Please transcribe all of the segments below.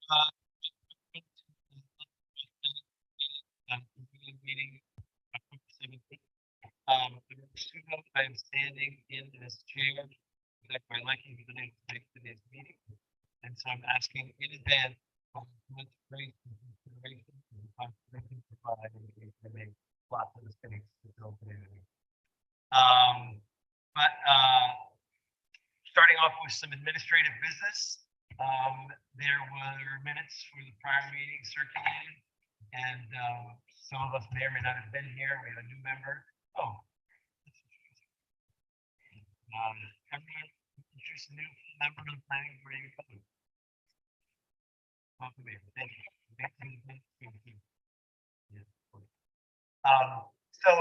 Uh, meeting October 17th. I'm standing in this chair that my liking for the name of today's meeting. And so I'm asking in advance for much grace and consideration for the contribution provided to make lots of mistakes to build community. Um, but starting off with some administrative business, there were minutes for the prior meeting circulated, and some of us may or may not have been here. We have a new member. Oh, everyone introduce a new member of the planning board. Welcome here. Thank you. So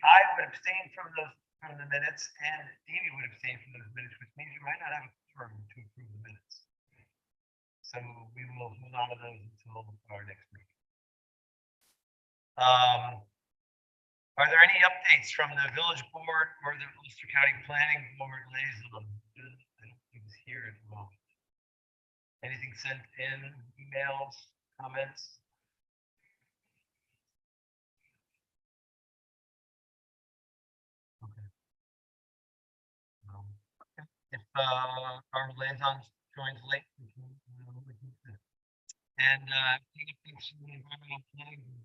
I would abstain from the minutes, and Davey would abstain from those minutes, which means you might not have a quorum to approve the minutes. So we will hold on to those until our next meeting. Are there any updates from the village board or the Ulster County Planning Board liaison? I don't think he's here at the moment. Anything sent in, emails, comments? Okay. If our liaison joins late, and anything from the environmental planning board?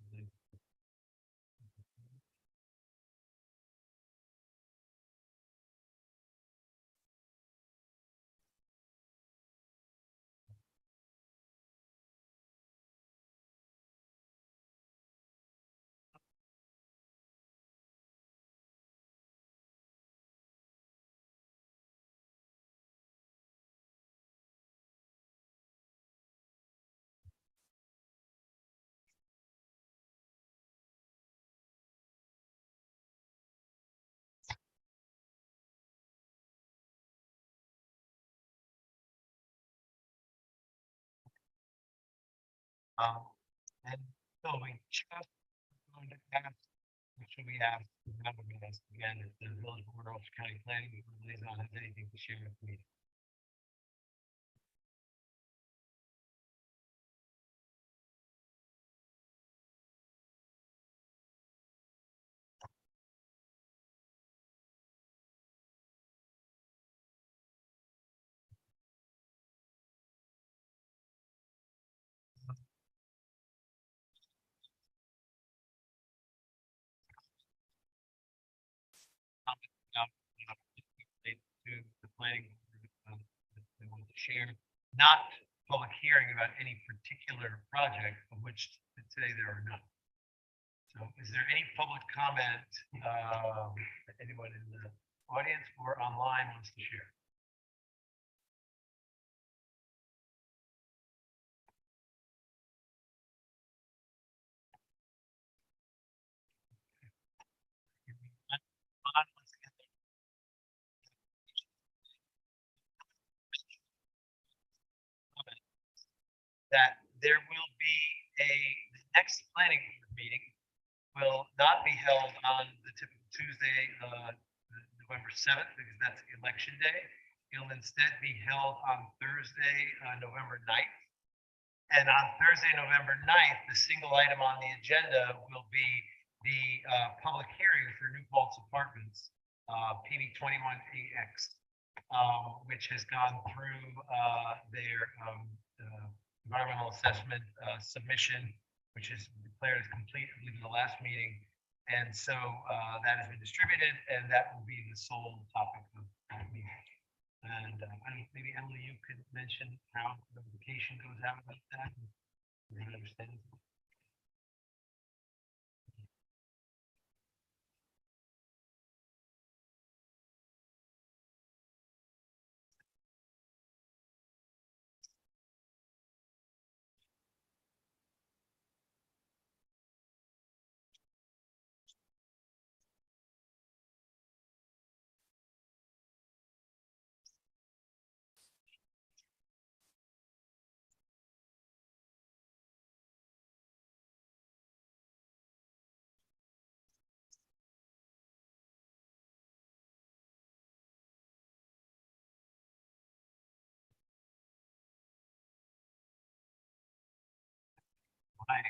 And so we just going to ask, what should we ask? Remember me ask again, if the village board or Ulster County Planning Board liaison has anything to share with me. Um, to the planning board, that they want to share, not public hearing about any particular project, of which today there are none. So is there any public comment that anyone in the audience or online wants to share? That there will be the next planning board meeting will not be held on the typical Tuesday, November 7th, because that's election day. It'll instead be held on Thursday, November 9th. And on Thursday, November 9th, the single item on the agenda will be the public hearing for New Paltz Apartments, PB 21AX, which has gone through their environmental assessment submission, which is declared as complete, I believe, in the last meeting. And so that has been distributed, and that will be the sole topic of the meeting. And maybe Emily, you could mention how the notification goes out about that. You understand? my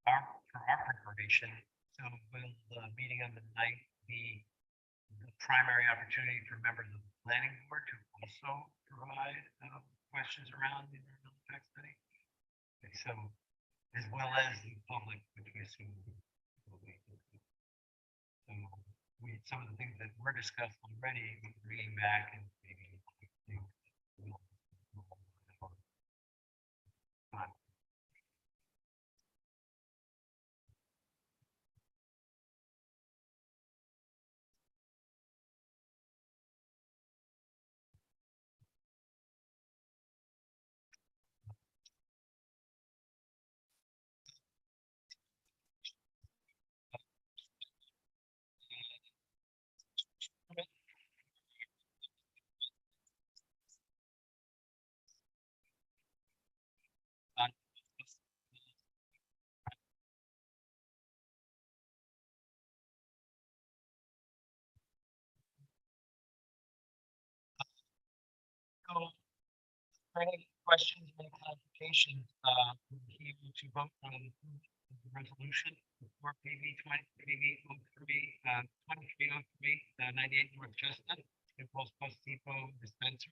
our for our preparation. So will the meeting on the ninth be the primary opportunity for members of the planning board to also provide questions around the environmental impact study? Okay, so as well as the public, which we assume will be. So some of the things that were discussed already, we're bringing back and maybe on so for any questions, any clarifications, we're here to vote on the resolution for PB 2303, 98 North Chestnut, Impulse Plus Depot dispenser.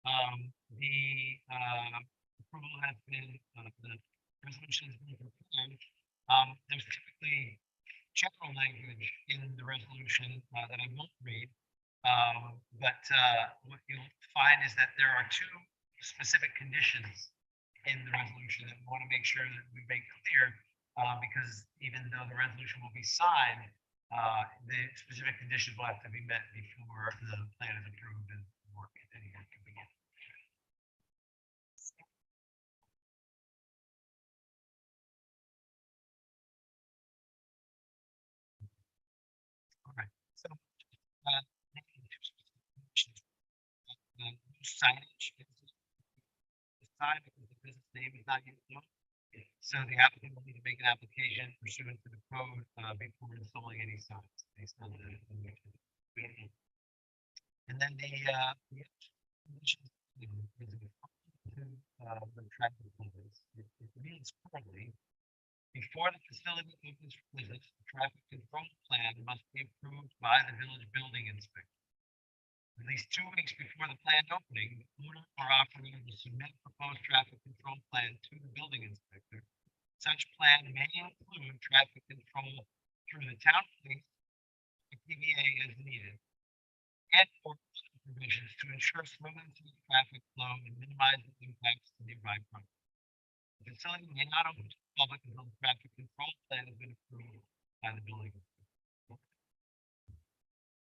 The approval has been, the resolution has been confirmed. There's typically general language in the resolution that I won't read. But what you'll find is that there are two specific conditions in the resolution that we want to make sure that we make clear, because even though the resolution will be signed, the specific conditions will have to be met before the plan is approved and work can begin. All right. So, making two specific conditions. New signage is signed because the business name is not yet known. So the applicant will need to make an application pursuant to the code before installing any signs based on the. And then the conditions is to the traffic limits. It reads currently, before the facility opens for business, the traffic control plan must be approved by the village building inspector. At least 2 weeks before the planned opening, the owner or operator will submit a proposed traffic control plan to the building inspector. Such plan may include traffic control through the town police, the PVA as needed, and or provisions to ensure smooth traffic flow and minimize the impacts to nearby property. The facility may not open to the public until the traffic control plan has been approved by the building inspector.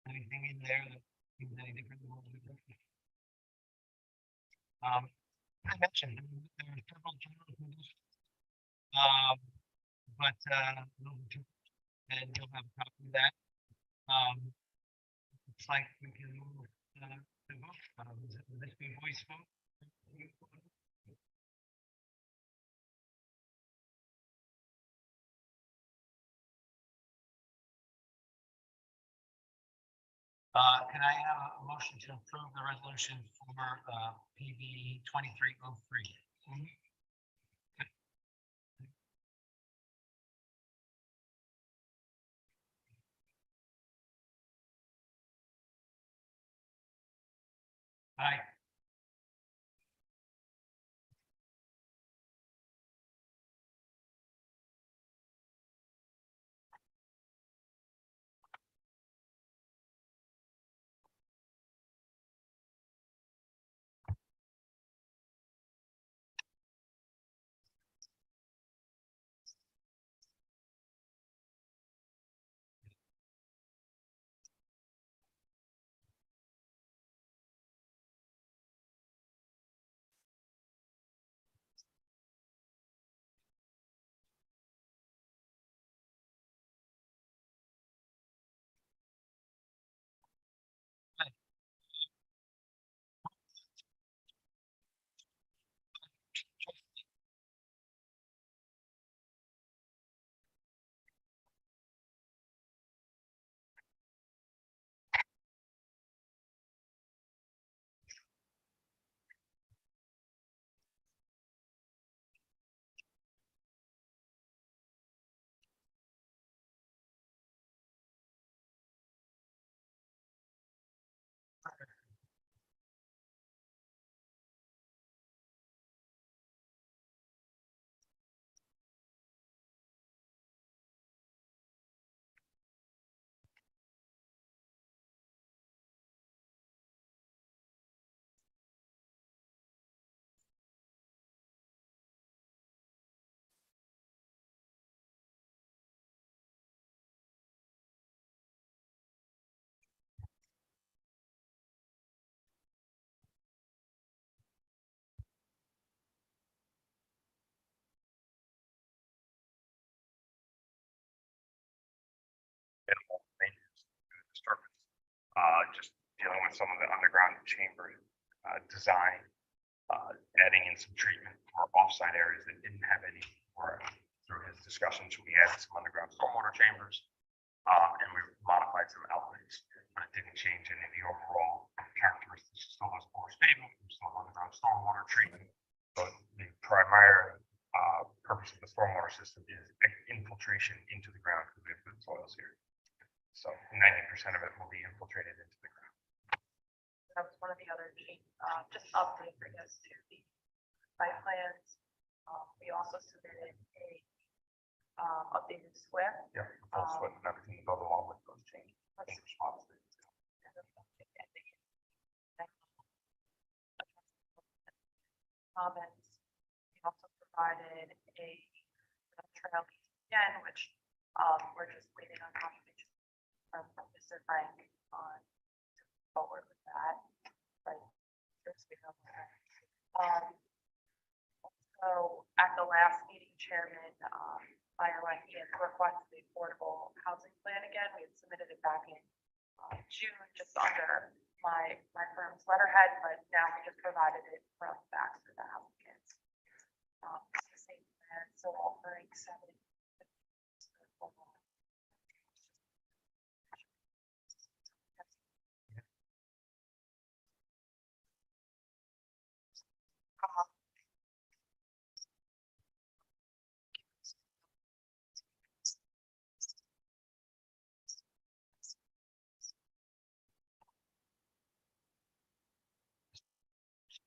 Anything in there that seems any different than what we've done? I mentioned there are several general conditions, but, and you'll have a copy of that. Looks like we can move, to vote. Will this be voice vote? Can I have a motion to approve the resolution for, PB 2303? Aye. Minimal maintenance disturbance. Just dealing with some of the underground chamber design, adding in some treatment for offsite areas that didn't have any before. Through his discussions, we added some underground stormwater chambers, and we modified some outlets, but it didn't change any of the overall characteristics. It still has pore stable, still have underground stormwater treatment, but the primary purpose of the stormwater system is infiltration into the ground because we have good soils here. So 90% of it will be infiltrated into the ground. That was one of the other just updates, I guess, to the site plans. We also submitted a updated SWIP. Yeah, full split and everything to go along with those changes. In response to it. Comments. We also provided a trail again, which we're just waiting on confirmation from Mr. Frank on to move forward with that. Right. So at the last meeting, Chairman Meyerle requested the affordable housing plan again. We had submitted it back in June, just under my firm's letterhead, but now we just provided it from back to the applicants. It's the same plan, so offering 7.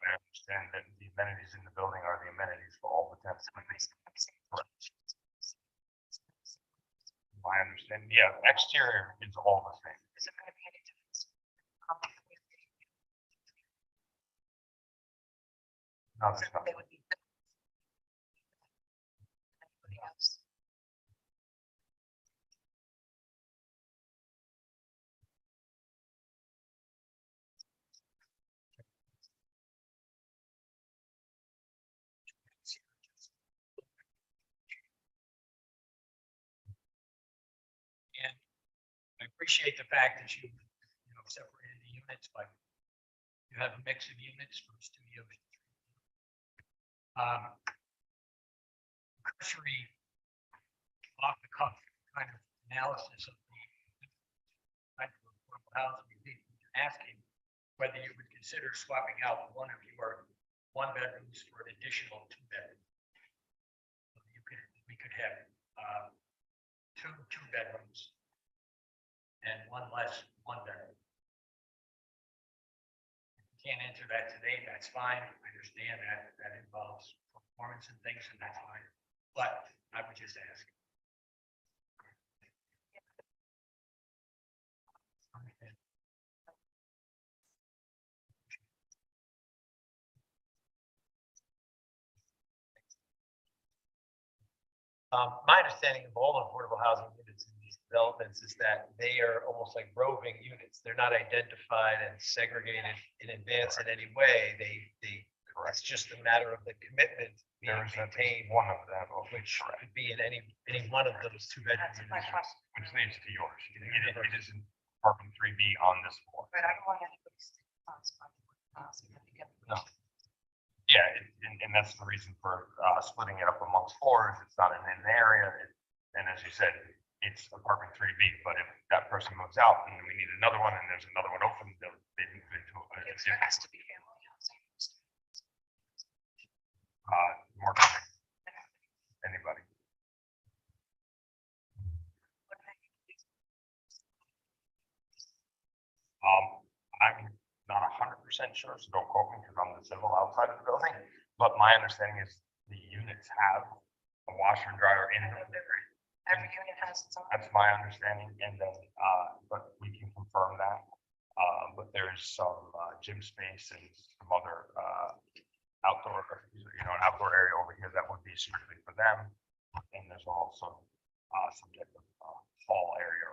I understand that the amenities in the building are the amenities for all the tenants. My understanding, yeah, exterior is all the same. Is it going to be any difference? No, there's not. They would be. Anybody else? I appreciate the fact that you separated the units, but you have a mix of units from studios. Cursory, off the cuff kind of analysis of the type of affordable housing you're asking, whether you would consider swapping out one of your one bedrooms for an additional two bedrooms. We could have two bedrooms and one less one bedroom. If you can't answer that today, that's fine. I understand that involves performance and things, and that's fine. But I would just ask. My understanding of all affordable housing units in these developments is that they are almost like roving units. They're not identified and segregated in advance in any way. It's just a matter of the commitment being There is at maintained, least one of them, which could be in any one of those two bedroom That's my units. question. which leads to yours. It is in apartment 3B on this floor. But I don't want anybody to No. Yeah, and that's the reason for splitting it up amongst floors. It's not in an area. And as you said, it's apartment 3B, but if that person moves out and we need another one and there's another one open, they move into a There different. has to be family housing. More anybody. I'm not 100% sure, so don't quote me because I'm the civil outside of the building. But my understanding is the units have a washer and dryer in them. Every unit has its own. That's my understanding, and then, but we can confirm that. But there's some gym space and some other outdoor, an outdoor area over here that would be strictly for them. And there's also some type of hall area.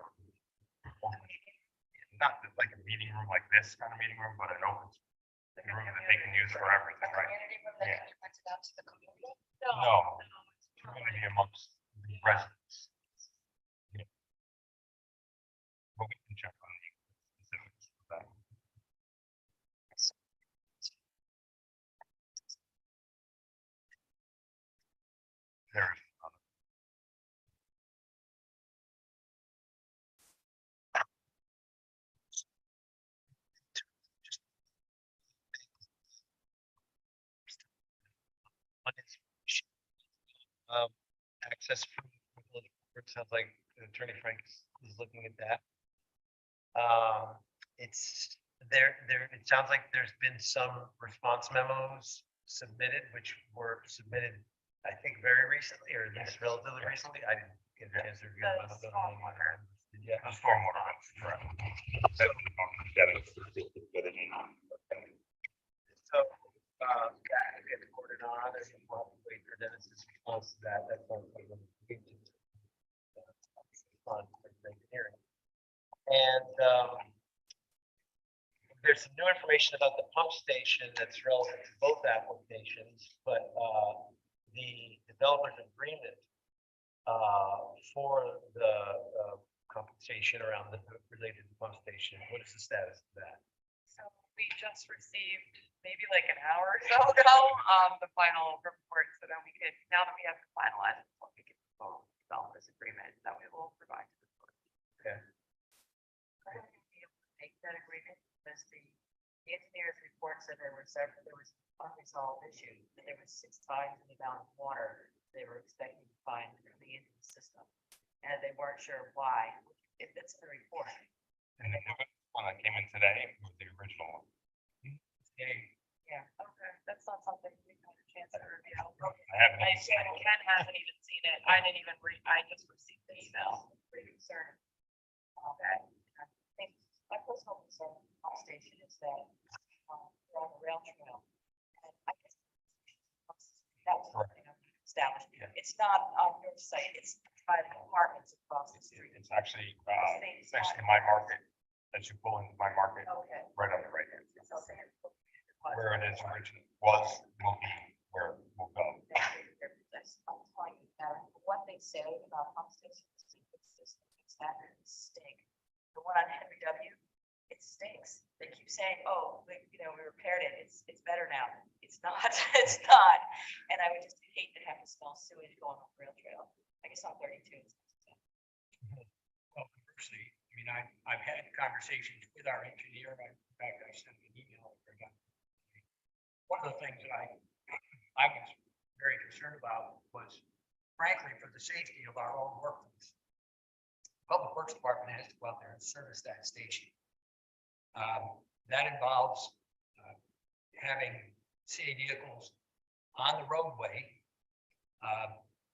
Not like a meeting room like this kind of meeting room, but an open room that they can use for everything, right? Community room that Yeah. can be rented out to the community? No, it's going to be amongst the residents. Yeah. But we can check on the specifics of that. There is One is, access from, it sounds like Attorney Frank is looking at that. It's it sounds like there's been some response memos submitted, which were submitted, I think, very recently, or at least relatively recently. I didn't get a chance to review them. I don't know the name. Yeah. the stormwater, that's correct. So, yeah, it gets recorded on, and we'll have to wait for Dennis's response to that. That's one of them. On engineering. And, there's some new information about the pump station that's relevant to both applications, but, the developer's agreement, for the, compensation around the related to pump station, what is the status of that? So we just received, maybe like an hour or so ago, the final report, so that we could, now that we have the finalized, we can develop this agreement that we will provide to the board. Okay. I don't think we'll be able to make that agreement because the engineer's report said there was unresolved issue, and there was 6 times the amount of water they were expecting to find coming into the system. And they weren't sure why, if it's the report. And the one that came in today was the original one. Yeah, okay, that's not something we've had a chance to review. I haven't I even seen said it. Ken hasn't even seen it. I didn't even I just received the email. Pretty concerned. Okay. I think my personal concern with the pump station is that we're on the rail trail. And I guess that was something I've established. Yeah. It's not on your site, it's private apartments across the street. It's actually next to my market, as you pull into my market, Okay. right on the right hand. It's also- Where it is originally was, will be where it will go. I'm telling you that what they say about pump stations is that stink. the one on Henry W., it stinks. They keep saying, oh, we repaired it, it's better now. It's not, it's not. And I would just hate to have to smell sewage going on the rail trail. I guess on 32. Well, conversely, I mean, I've had conversations with our engineer. In fact, I sent an email. One of the things that I was very concerned about was, frankly, for the safety of our own workforce. Public Works Department has to go out there and service that station. That involves having city vehicles on the roadway,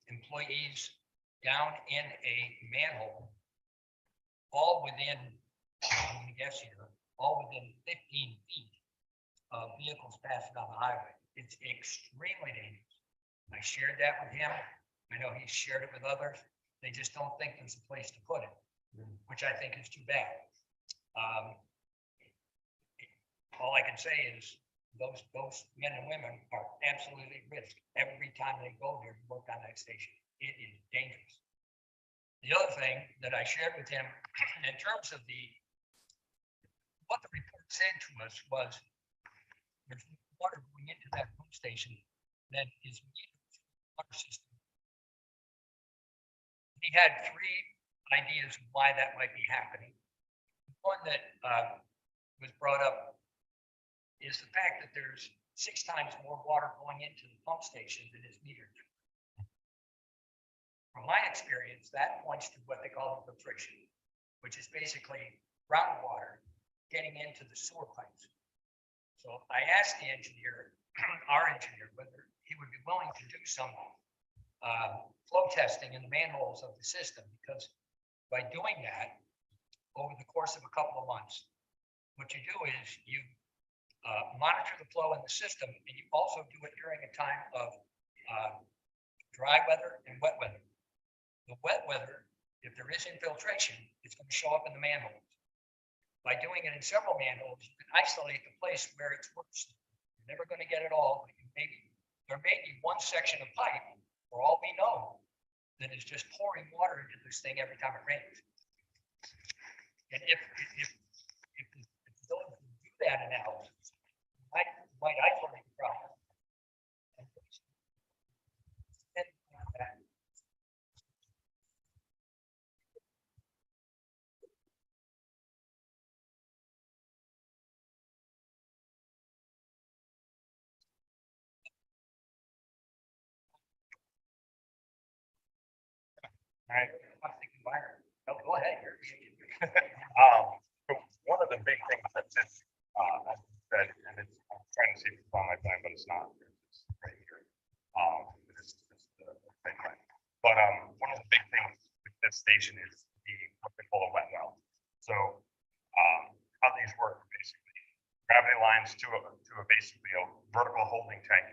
employees down in a manhole, all within, I'm gonna guess here, all within 15 feet of vehicles passing on the highway. It's extremely dangerous. I shared that with him. I know he's shared it with others. They just don't think there's a place to put it, which I think is too bad. All I can say is those men and women are absolutely at risk every time they go there to work on that station. It is dangerous. The other thing that I shared with him in terms of what the report said to us was there's water going into that pump station that is metered through the water system. He had three ideas of why that might be happening. One that was brought up is the fact that there's 6 times more water going into the pump station than is metered. From my experience, that points to what they call infiltration, which is basically groundwater getting into the sewer pipes. So I asked the engineer, our engineer, whether he would be willing to do some flow testing in the manholes of the system, because by doing that over the course of a couple of months, what you do is you monitor the flow in the system, and you also do it during a time of dry weather and wet weather. The wet weather, if there is infiltration, it's going to show up in the manholes. By doing it in several manholes, you can isolate the place where it's worst. You're never going to get it all, but there may be one section of pipe, for all we know, that is just pouring water into this thing every time it rains. And if those who do that analysis might isolate the problem. Right. Plastic environment. Oh, go ahead. So one of the big things that this, that, and it's, I'm trying to see if it's on my plan, but it's not. It's right here. This is the thing, right? But one of the big things with this station is what they call a wet well. So how these work basically, gravity lines to basically a vertical holding tank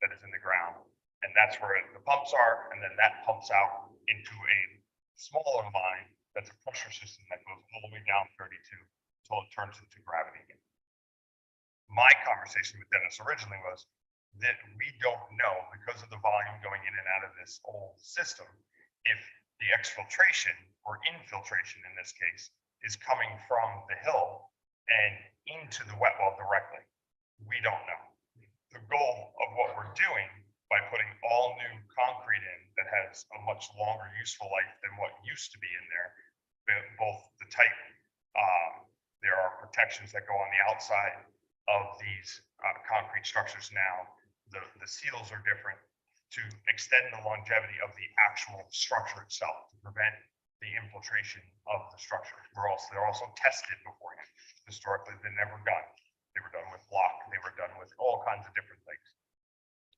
that is in the ground, and that's where the pumps are, and then that pumps out into a smaller line that's a pressure system that goes all the way down 32 until it turns into gravity again. My conversation with Dennis originally was that we don't know, because of the volume going in and out of this old system, if the exfiltration or infiltration in this case is coming from the hill and into the wet well directly. We don't know. The goal of what we're doing by putting all new concrete in that has a much longer useful life than what used to be in there. Both the type, there are protections that go on the outside of these concrete structures now. The seals are different to extend the longevity of the actual structure itself, to prevent the infiltration of the structure. They're also tested beforehand. Historically, they're never done. They were done with block. They were done with all kinds of different things.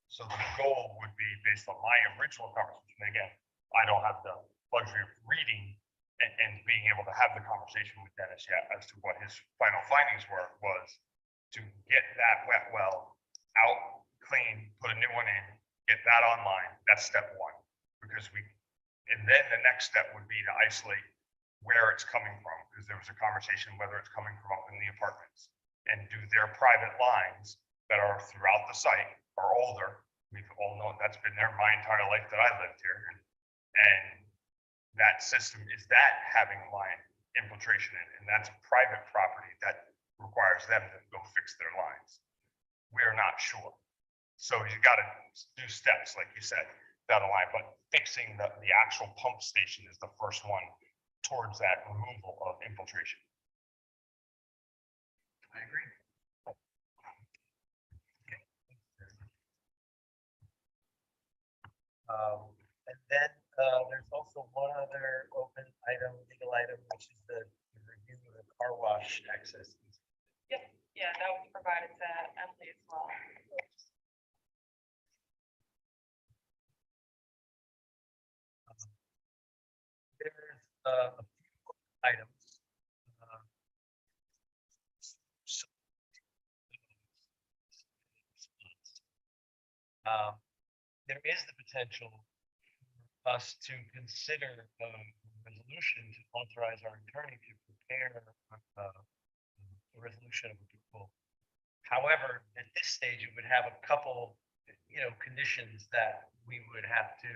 So the goal would be, based on my original conversation, again, I don't have the luxury of reading and being able to have the conversation with Dennis yet as to what his final findings were, was to get that wet well out, clean, put a new one in, get that online. That's step one. And then the next step would be to isolate where it's coming from, because there was a conversation whether it's coming from up in the apartments, and do their private lines that are throughout the site are older. We've all known that's been there my entire life that I lived here. And that system, is that having a line infiltration in, and that's private property that requires them to go fix their lines. We're not sure. So you gotta do steps, like you said, down the line, but fixing the actual pump station is the first one towards that removal of infiltration. I agree. And then, there's also one other open item, legal item, which is the review of the car wash access. Yeah, that was provided to Emily as well. There's, a few items. So- There is the potential for us to consider a resolution to authorize our attorney to prepare a resolution of approval. However, at this stage, it would have a couple, conditions that we would have to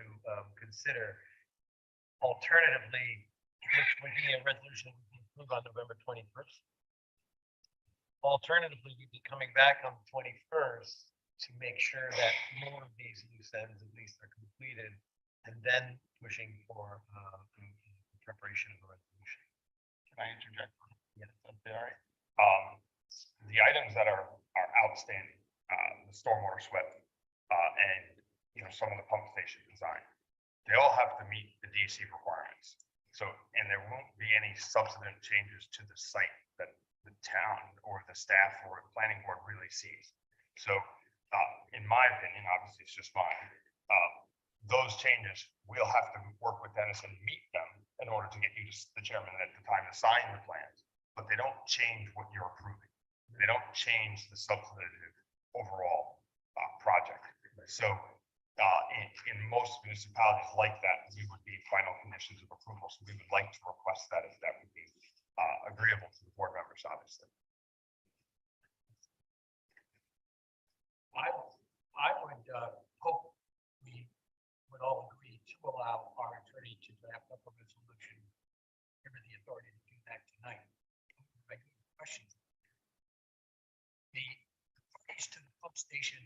consider. Alternatively, which would be a resolution that would be approved on November 21st. Alternatively, you'd be coming back on the 21st to make sure that more of these loose ends at least are completed, and then pushing for the preparation of a resolution. Can I interject? Yeah, that's all right. The items that are outstanding, the stormwater SWIP, and, some of the pump station design, they all have to meet the DEC requirements. So, and there won't be any substantive changes to the site that the town or the staff or the planning board really sees. So, in my opinion, obviously it's just mine, those changes, we'll have to work with Dennis and meet them in order to get you to the chairman at the time to sign the plans, but they don't change what you're approving. They don't change the substantive overall project. So in most municipalities like that, we would be final conditions of approval. So we would like to request that if that would be agreeable to the board members, obviously. I would hope we would all agree to allow our attorney to draft up a resolution, given the authority to do that tonight. I do have a question. The parties to the pump station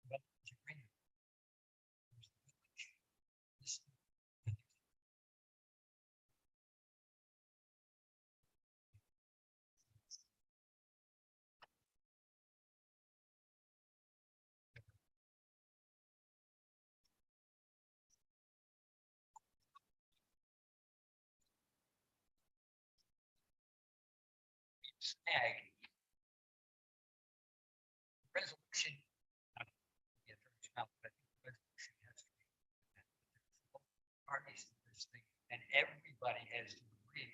development agreement. This- Snag. Resolution. not the attorney's mouth, but the resolution has to be. Parties to this thing, and everybody has to agree.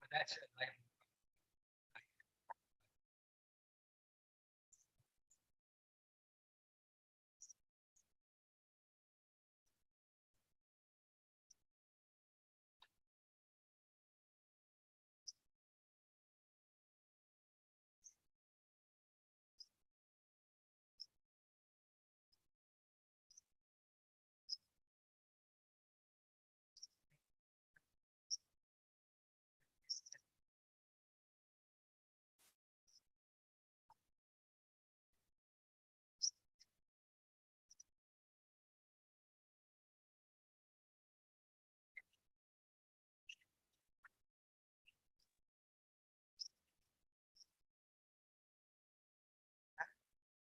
But that's it.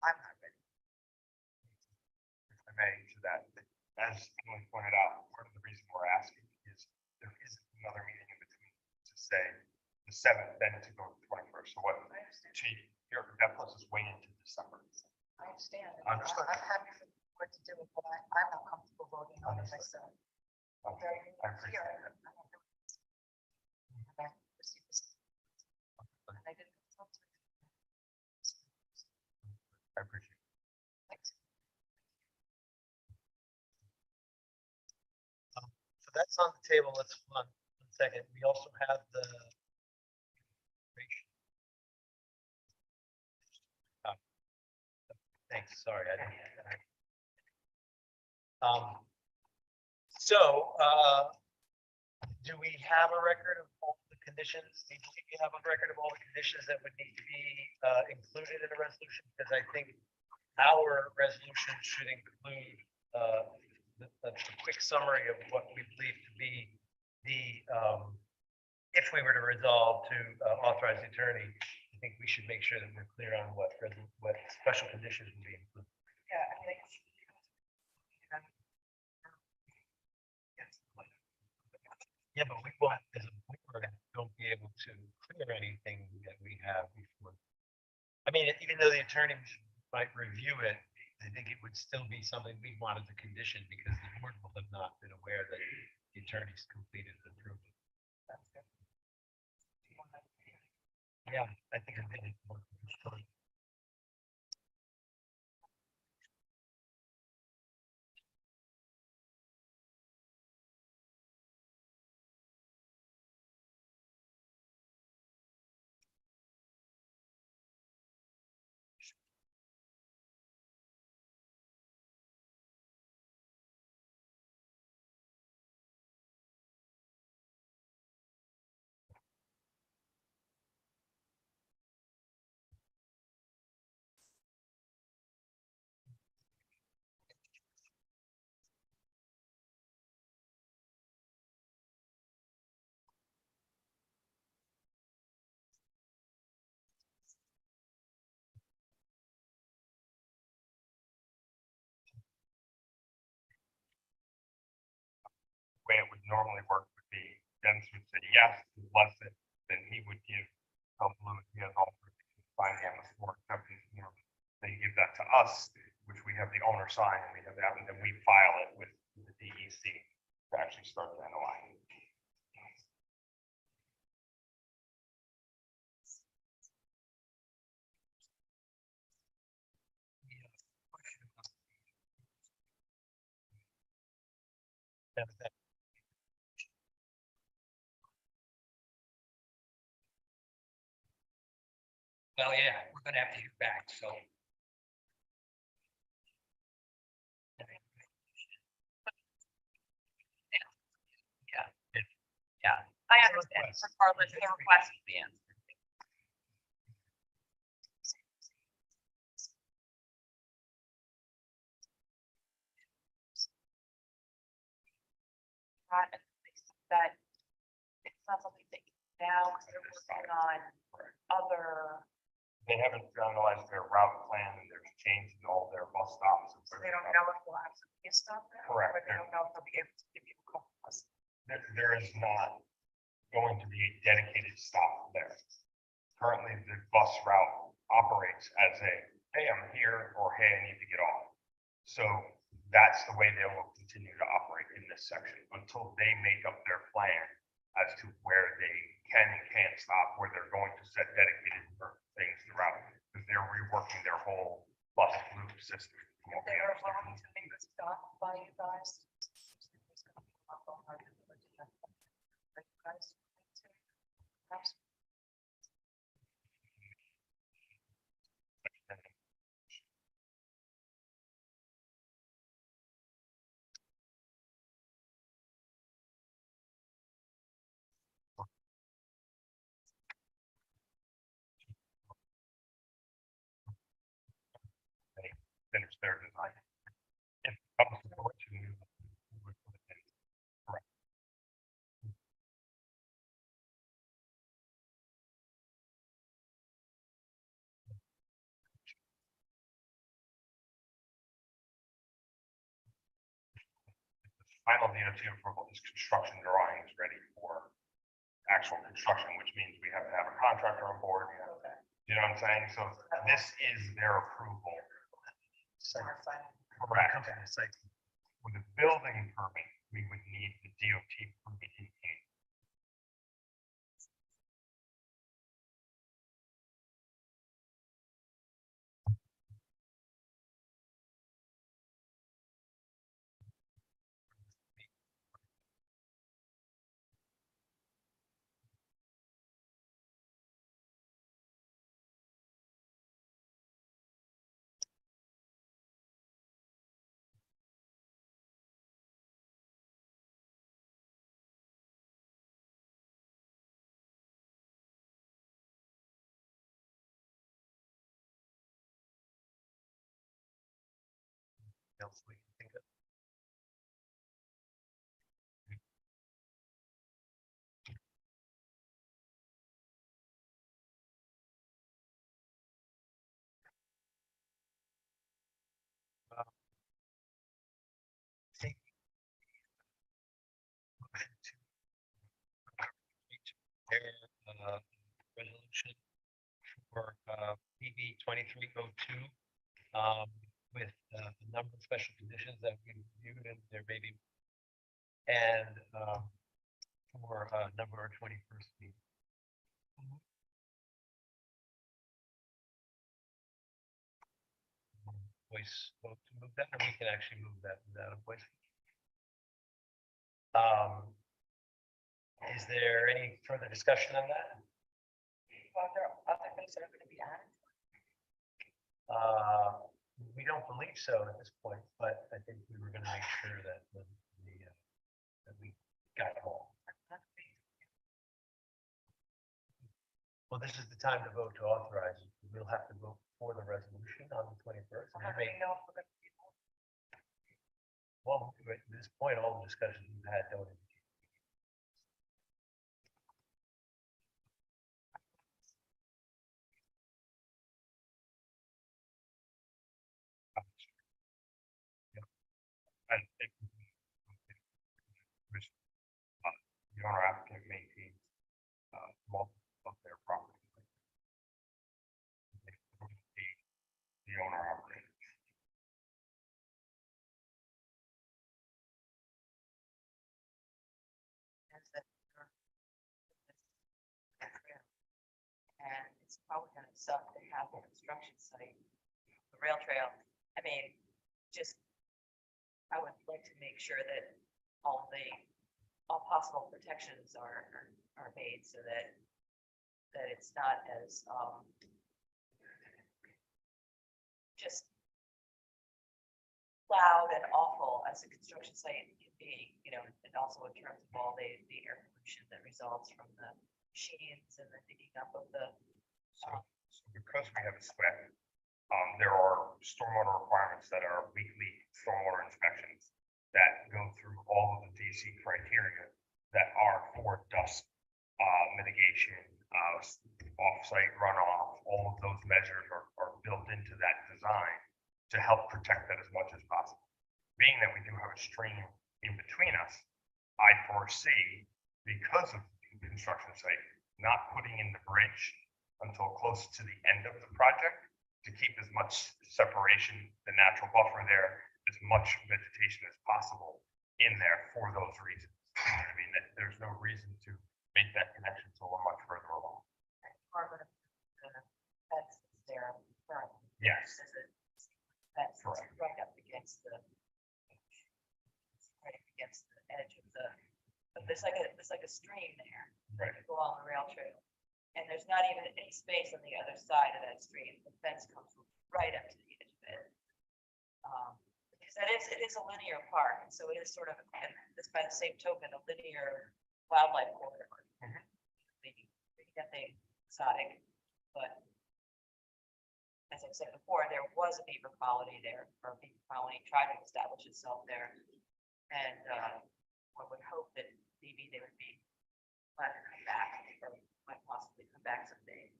I'm not ready. If I may, to that, as Emily pointed out, part of the reason we're asking is there isn't another meeting in between to say the 7th, then to go to the 21st. So what, I understand. that puts us way into December. I understand. Understood. I'm happy for the board to do it, but I'm not comfortable voting on it Understood. myself. Okay, I appreciate that. And I received this. And I didn't consult with that's on the table. Let's, hold on 1 second. We also have the. Oh, thanks, sorry, I didn't. So, do we have a record of all the conditions? Do you believe you have a record of all the conditions that would need to be, included in the resolution? Because I think our resolution should include, a quick summary of what we believe to be the, if we were to resolve to authorize the attorney, I think we should make sure that we're clear on what special conditions would be included. Yeah, I think. Yeah, but we won't, as a board, don't be able to clear anything that we have before. I mean, even though the attorney might review it, I think it would still be something we wanted to condition because the board will have not been aware that the attorney's completed and approved it. Yeah, I think I did it. Way it would normally work would be Dennis would say yes, bless it, then he would give Tom Blue, he has all sign him for acceptance form. They give that to us, which we have the owner sign, and we have that, and then we file it with the DEC to actually start the NOI. Well, yeah, we're gonna have to hear back, so. I understand, regardless, the request will be answered. That it's not something that now, because they're working on other, They haven't finalized their route plan, and there's changes in all their bus stops. so they don't know if we'll have some new stuff there. Correct. But they don't know if they'll be able to give you a call. There is not going to be a dedicated stop there. Currently, the bus route operates as a, hey, I'm here, or hey, I need to get off. So that's the way they will continue to operate in this section until they make up their plan as to where they can and can't stop, where they're going to set dedicated things throughout, because they're reworking their whole bus loop system. from what we They are understand. willing to make a stop by you guys. Perhaps They finish their design. If it comes to fruition, we would put it in. Correct. Final DOT approval is construction drawings ready for actual construction, which means we have to have a contractor on board. You know what I'm saying? So this is their approval. Correct. With a building permit, we would need the DOT permit in hand. else we can think of? Take motion to resolution for PB 2302 with a number of special conditions that we reviewed, and there may be, and for November 21st meeting. Voice vote to move that, or we can actually move that without a voice. Is there any further discussion on that? Are there other things that are gonna be added? We don't believe so at this point, but I think we were gonna make sure that that we got it all. Well, this is the time to vote to authorize it. We'll have to vote for the resolution on the 21st. And How there do we may, know if we're gonna be well, at this point, all the discussions we've had don't indicate. I think the owner applicant maintains multiple of their property. The owner operator. Is that- And it's probably gonna suck to have a construction site, the rail trail. I mean, just, I would like to make sure that all possible protections are made so that it's not as, just loud and awful as a construction site can be, you know, and also in terms of all the air pollution that results from the machines and the digging up of the, So because we have a SWIP, there are stormwater requirements that are weekly stormwater inspections that go through all of the DC criteria that are for dust mitigation, off-site runoff. All of those measures are built into that design to help protect that as much as possible. Being that we do have a stream in between us, I foresee, because of the construction site, not putting in the bridge until close to the end of the project to keep as much separation, the natural buffer there, as much vegetation as possible in there for those reasons. I mean, there's no reason to make that connection until we're much further along. are gonna, fence that's there currently. Yes. There's a fence that's Correct. right up against the, right up against the edge of the, but there's like a stream there. Right. That go on the rail trail. And there's not even any space on the other side of that stream. The fence comes right up to the edge of it. Because it is a linear park, and so it is sort of, and this by the same token, a linear wildlife corridor. Mhm. Nothing exotic, but as I said before, there was a beaver colony there, or a beaver colony tried to establish itself there. And one would hope that maybe they would be glad to come back, or might possibly come back someday.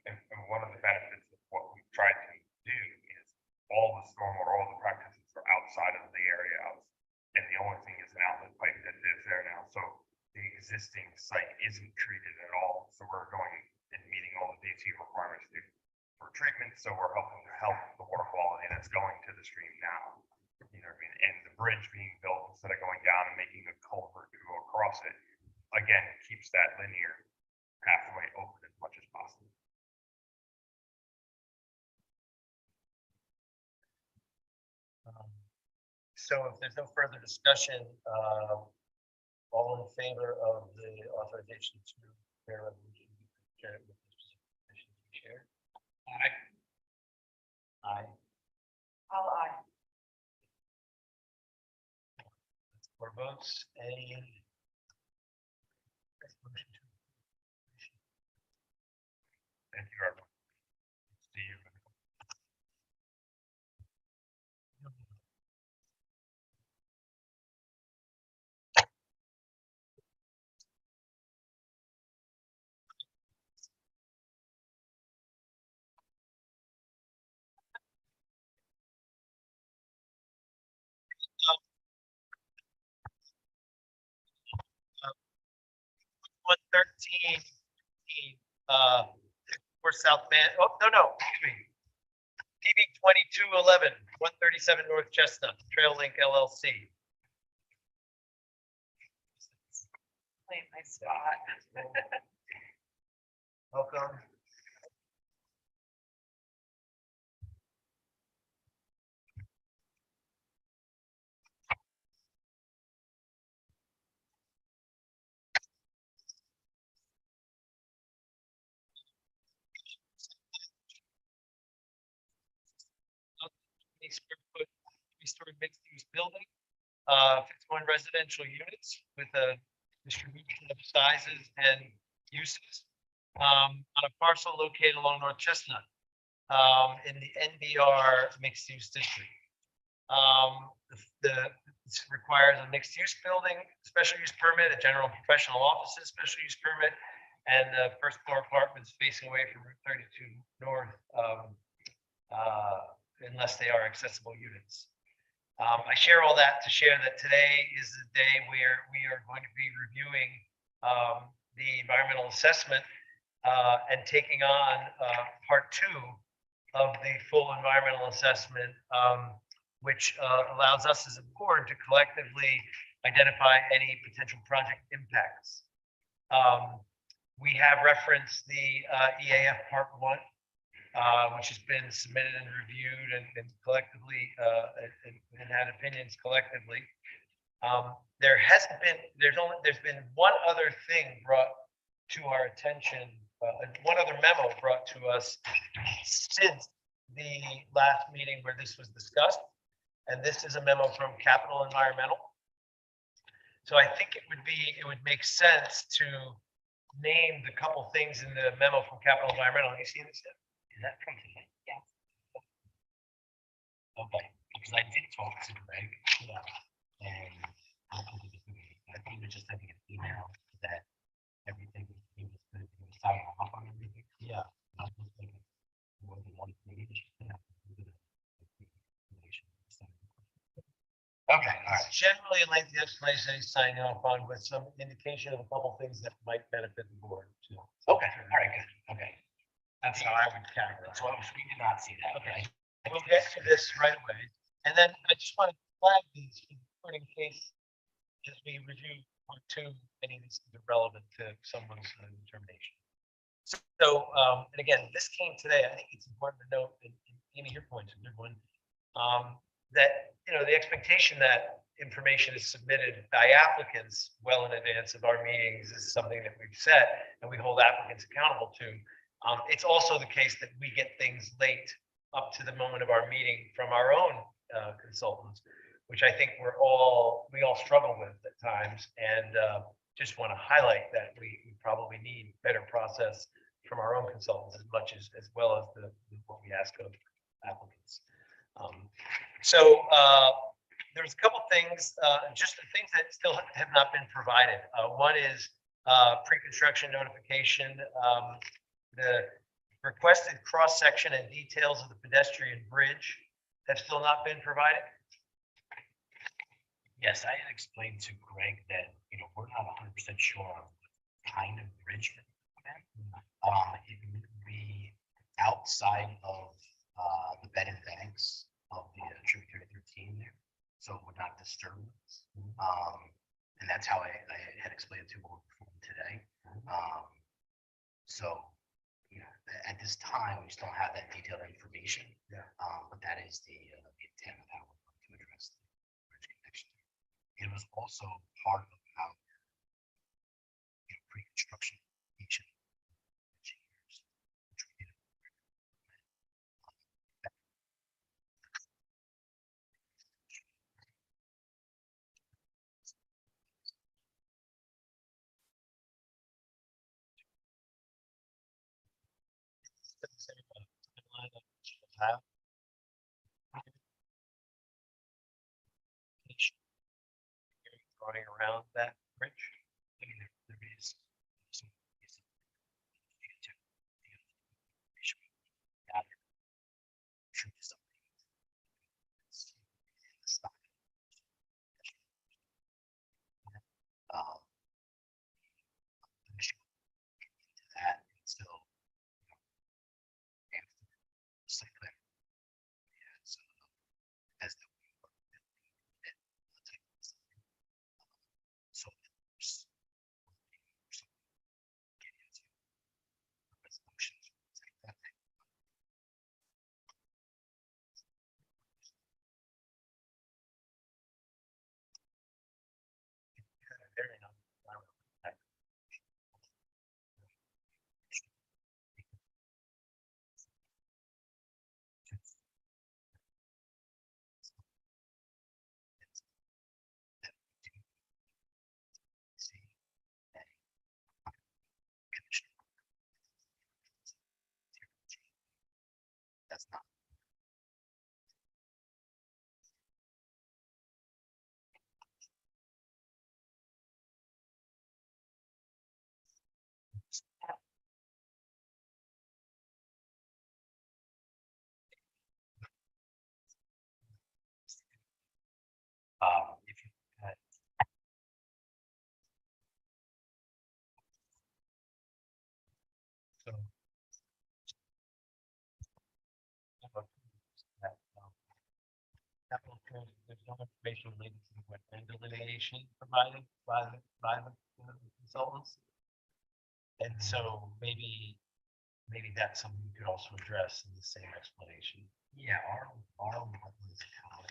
And one of the benefits of what we've tried to do is all the stormwater, all the practices are outside of the area house. And the only thing is an outlet pipe that is there now. So the existing site isn't treated at all. So we're going and meeting all the DT requirements for treatment. So we're helping to help the water quality that's going to the stream now. You know what I mean? And the bridge being built instead of going down and making a culvert to go across it, again, keeps that linear pathway open as much as possible. So if there's no further discussion, all in favor of the authorization to prepare a resolution share with the specific conditions we shared? Aye. Aye. All I. That's four votes. Any? Motion to. Thank you, everyone. See you. 113, for South Van, oh, no, excuse me. PB 2211, 137 North Chestnut, Trail Link LLC. Claim my spot. Welcome. A square foot, three-story mixed-use building, 51 residential units with a distribution of sizes and uses, on a parcel located along North Chestnut, in the NBR mixed-use district. This requires a mixed-use building, special use permit, a general and professional offices, special use permit, and first floor apartments facing away from Route 32 North, unless they are accessible units. I share all that to share that today is the day where we are going to be reviewing the environmental assessment and taking on part 2 of the full environmental assessment, which allows us as a board to collectively identify any potential project impacts. We have referenced the EAF Part 1, which has been submitted and reviewed and collectively and had opinions collectively. There's been one other thing brought to our attention, one other memo brought to us since the last meeting where this was discussed. And this is a memo from Capital Environmental. So I think it would make sense to name the couple things in the memo from Capital Environmental. Have you seen this yet? Is that from today? Yeah. Okay, because I did talk to Greg. Yeah. And I think it was just sending an email that everything he was signing off on everything. Yeah. I was thinking more than one page. Okay, all right. Generally a lengthy explanation that he's signing off on with some indication of a couple things that might benefit the board too. Okay, all right, good, okay. That's how I would categorize. So we did not see that, okay? We'll get to this right away. And then I just want to flag these for in case as we review part 2, any of these things are relevant to someone's determination. So, and again, this came today. I think it's important to note, and Amy, your point's a good one, that, the expectation that information is submitted by applicants well in advance of our meetings is something that we've set and we hold applicants accountable to. It's also the case that we get things late up to the moment of our meeting from our own consultants, which I think we all struggle with at times. And just want to highlight that we probably need better process from our own consultants as much as well as what we ask of applicants. There's a couple things, just the things that still have not been provided. One is pre-construction notification. The requested cross-section and details of the pedestrian bridge have still not been provided. Yes, I had explained to Greg that, we're not 100% sure on what kind of bridge. It would be outside of the bed and banks of the tributary 13 there, so it would not disturb us. And that's how I had explained to him today. So, at this time, we still don't have that detailed information. Yeah. But that is the intent of how we're going to address the bridge connection. It was also part of our pre-construction completion. Running around that bridge. I mean, there is some That's not. If you, so. Capital trans, there's no information related to the wetland delineation provided by the consultants. And so maybe that's something you could also address in the same explanation. Yeah, our wetlands count.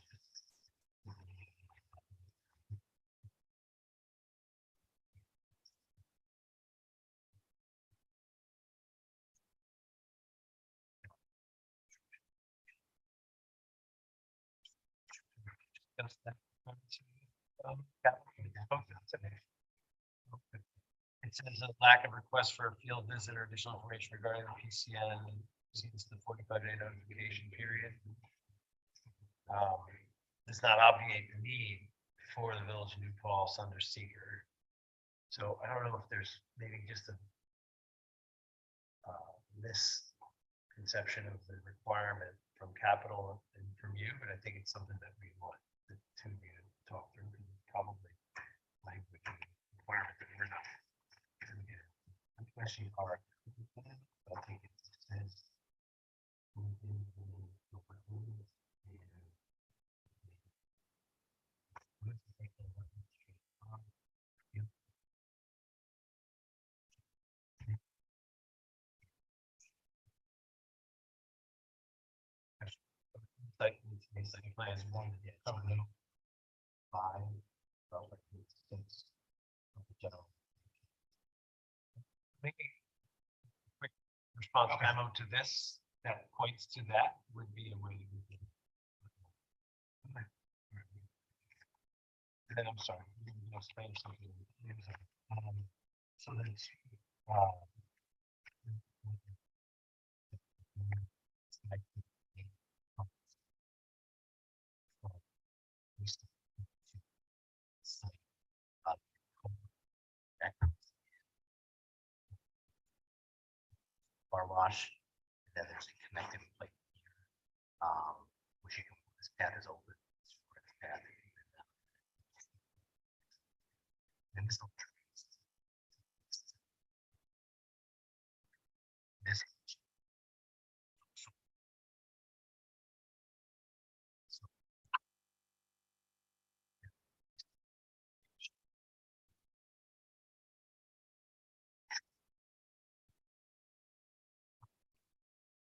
Discuss that, capital. Okay. It says a lack of request for a field visit or additional information regarding the PCN exceeds the 45-day notification period. Does not obviate the need for the Village of New Paltz under seeker. So I don't know if there's maybe just a misconception of the requirement from capital and from you, but I think it's something that we want the two of you to talk through, because it's probably language and requirement that we're not. Especially our, I think it says. Like plans one, yeah, no. Five, well, like six. Of the general. Making a quick response memo to this that points to that would be a way to begin. And then I'm sorry, you can explain something. So that's car wash, and then there's a connecting plate here, which you can, this path is open. This path, and this. This.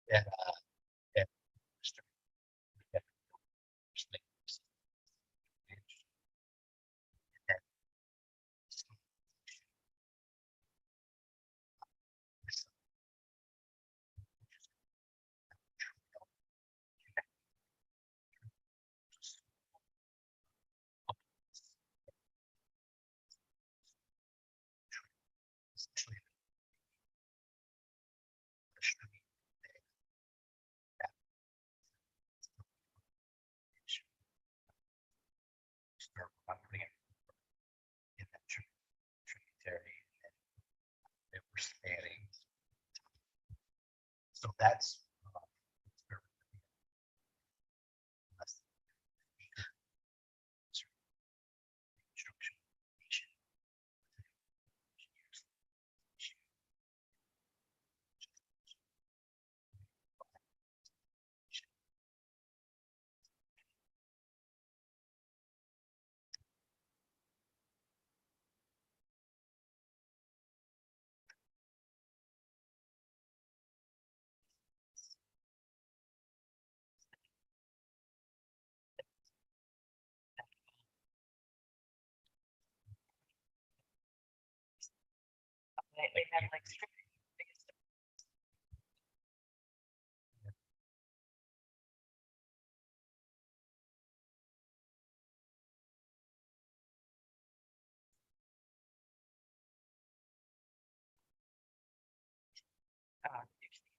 Yeah, yeah. Yeah. Start putting it in that tributary that we're spanning. So that's. They have like strict. Reduce the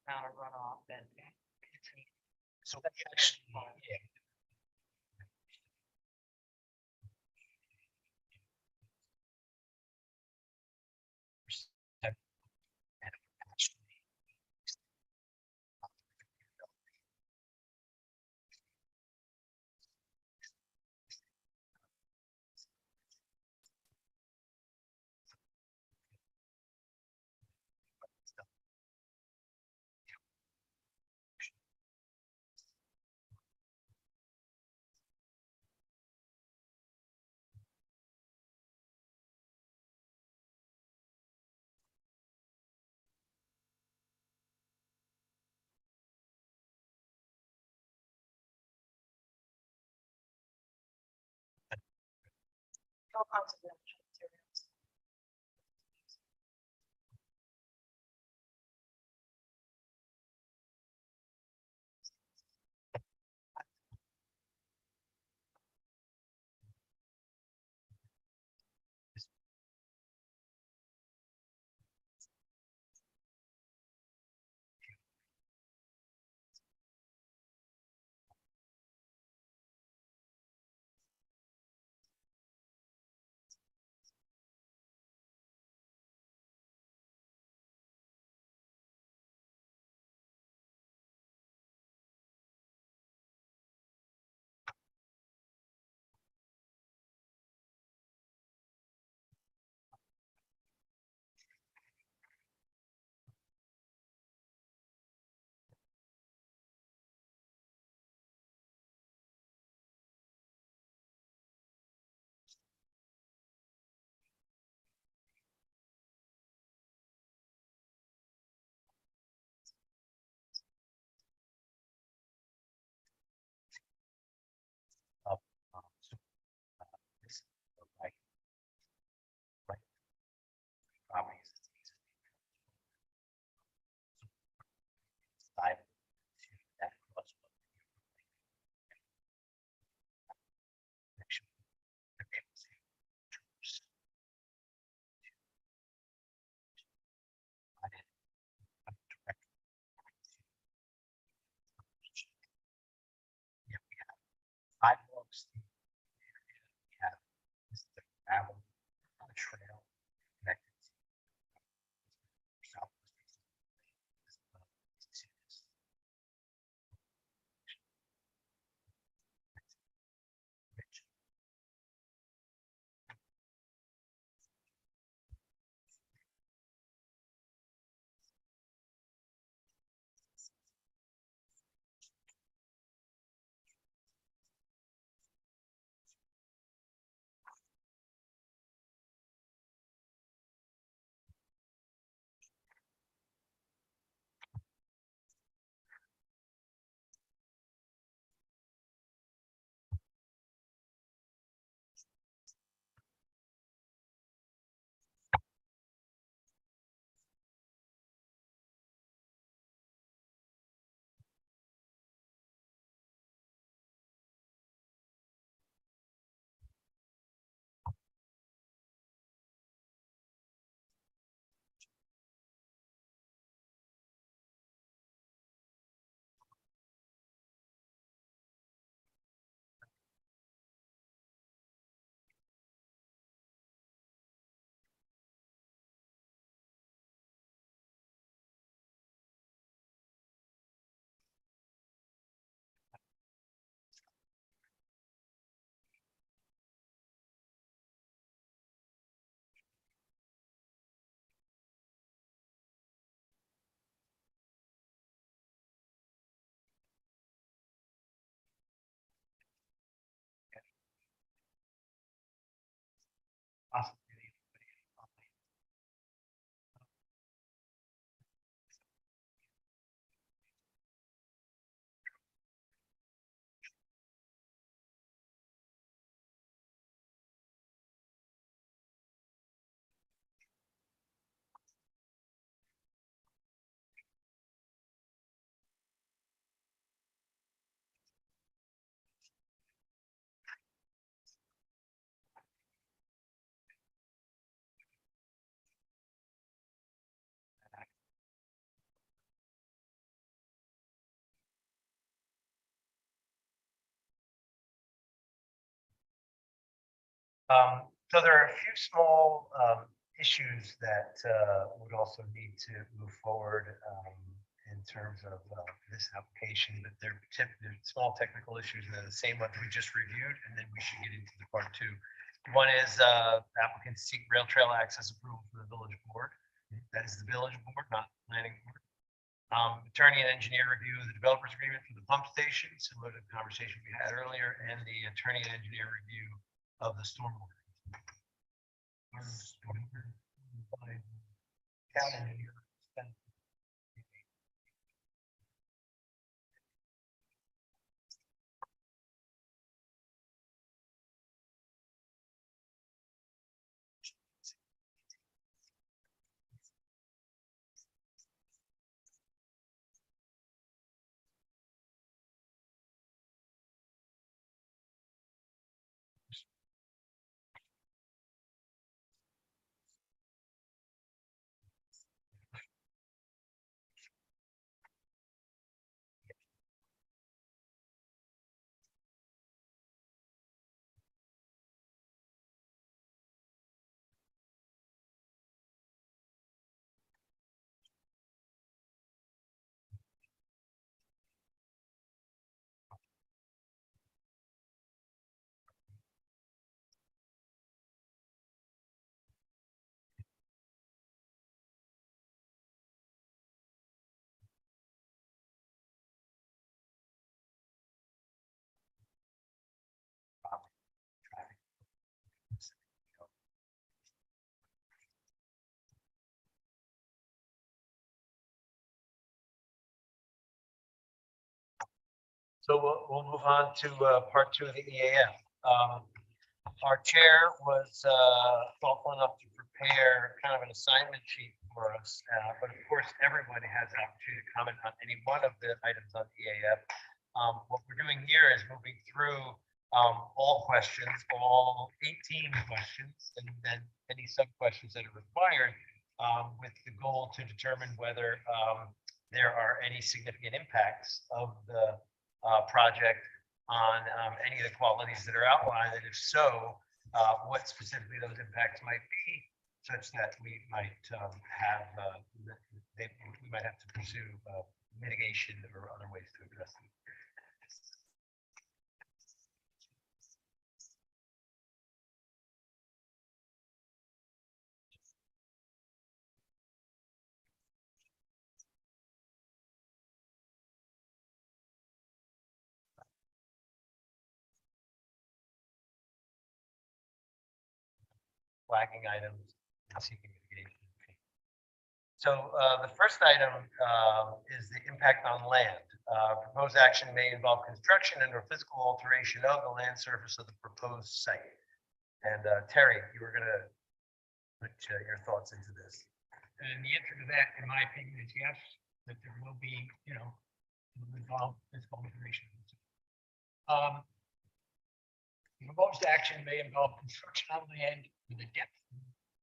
amount of runoff and continue So we actually, yeah. And actually, No consequential materials. of, so, this, like, right, properties. Side to that crosswalk. Connection. They're able to choose on it, direct. Yeah, we have sidewalks. In the area. We have this is the gravel trail connected to southwest. As well as to this bridge. Possibly So there are a few small issues that would also need to move forward in terms of this application, but they're small technical issues, and they're the same ones we just reviewed, and then we should get into the part two. One is applicants seek rail trail access approval from the village board. That is the village board, not the planning board. Attorney and engineer review of the developer's agreement for the pump station, similar to the conversation we had earlier, and the attorney and engineer review of the stormwater. Town engineer. So we'll move on to part two of the EAF. Our chair was thoughtful enough to prepare kind of an assignment sheet for us, but of course, everybody has an opportunity to comment on any one of the items on EAF. What we're doing here is moving through all questions, all 18 questions, and then any sub-questions that are required, with the goal to determine whether there are any significant impacts of the project on any of the qualities that are outlined, and if so, what specifically those impacts might be, such that we might we might have to pursue mitigation or other ways to address them. Flagging items and seeking mitigation. So the first item is the impact on land. Proposed action may involve construction and or physical alteration of the land surface of the proposed site. And Terry, you were going to put your thoughts into this. And the answer to that, in my opinion, is yes, that there will be, involved physical alteration. The proposed action may involve construction on land with a depth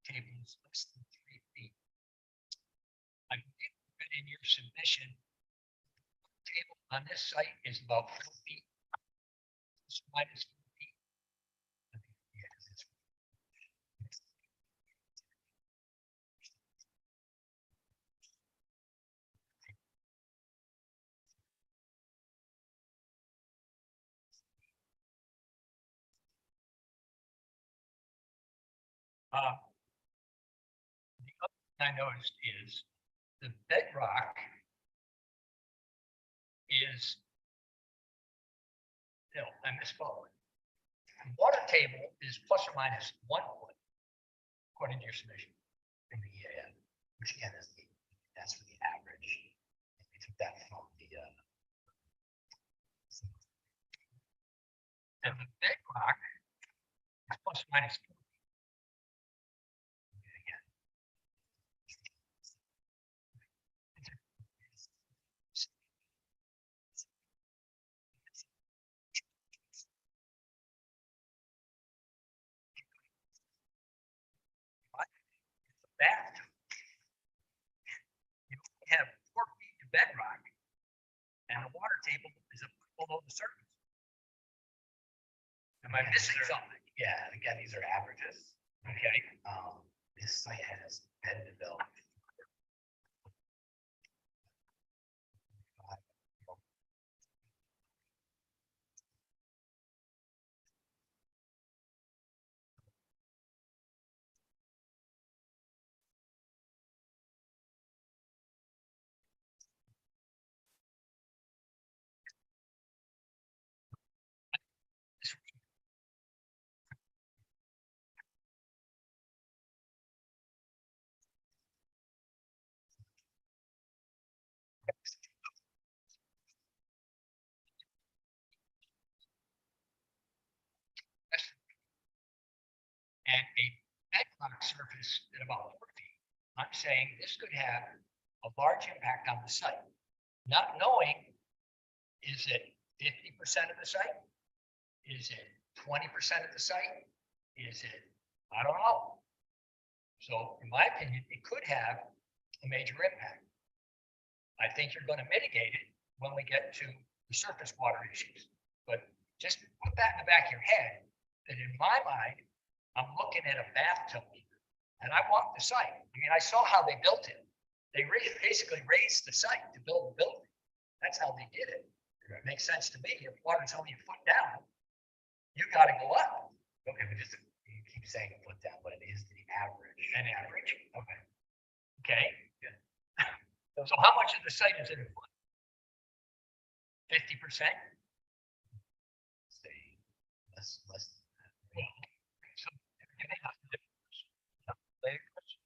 table is less than 3 feet. I believe that in your submission, the table on this site is about 4 feet. Minus 4 feet. The other thing I noticed is the bedrock is, I misspoke. The water table is plus or minus 1 foot, according to your submission. In the EAF, which again is that's for the average. We took that from the And the bedrock is plus or minus 4 feet. That you have 4 feet to bedrock, and the water table is below the surface. Am I missing something? Yeah, again, these are averages. Okay, This site has been developed. and a bedrock surface at about 4 feet. I'm saying this could have a large impact on the site. Not knowing, is it 50% of the site? Is it 20% of the site? Is it, I don't know. So in my opinion, it could have a major impact. I think you're going to mitigate it when we get to the surface water issues. But just put that in the back of your head, that in my mind, I'm looking at a bathtub and I walked the site. I mean, I saw how they built it. They basically raised the site to build the building. That's how they did it. It makes sense to me. If water's only a foot down, you got to go up. Okay, but just, you keep saying a foot down, but it is the average. An average. Okay. Okay. So how much of the site is in a foot? 50%? Say, less. So you may have to do. Later question.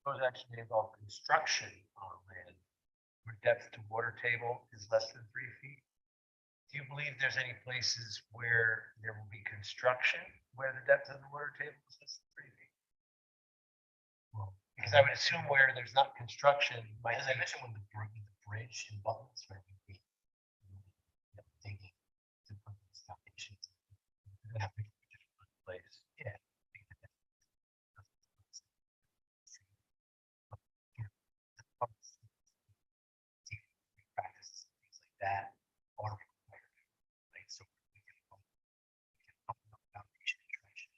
Those actually involve construction on land where depth to water table is less than 3 feet. Do you believe there's any places where there will be construction where the depth of the water table is less than 3 feet? Well, Because I would assume where there's not construction, might as I mentioned, with the bridge in Buttons, where we digging to put these foundations. Have to be a different place. Yeah. Practices, things like that, are required. Right, so we can pump up foundation trenches.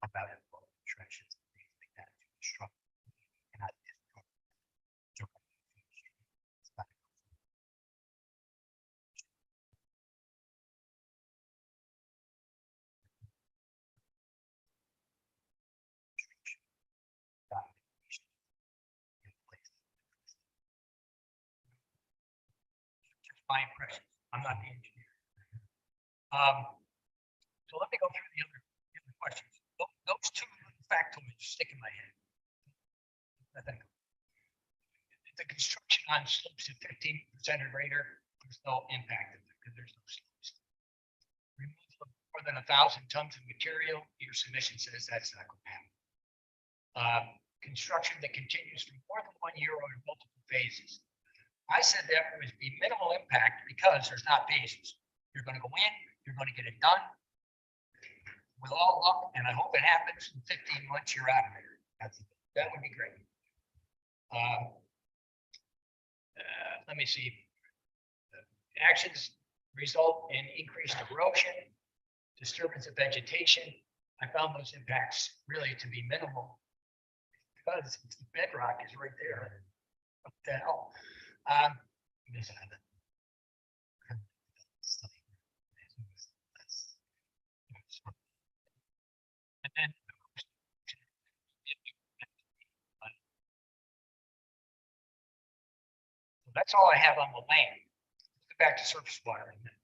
About it, trenches, things like that to construct. And not just Just my impression. I'm not the engineer. So let me go through the other questions. Those two factoids stick in my head. I think. The construction on slopes of 15% or greater, there's no impact of it because there's no slopes. Removal of more than 1,000 tons of material, your submission says that's not going to happen. Construction that continues for more than 1 year or in multiple phases. I said that would be minimal impact because there's not phases. You're going to go in, you're going to get it done with all luck, and I hope it happens in 15 months. You're out of there. That would be great. Let me see. Actions result in increased erosion, disturbance of vegetation. I found those impacts really to be minimal because the bedrock is right there. What the hell? And then that's all I have on the land. Let's get back to surface water in a minute.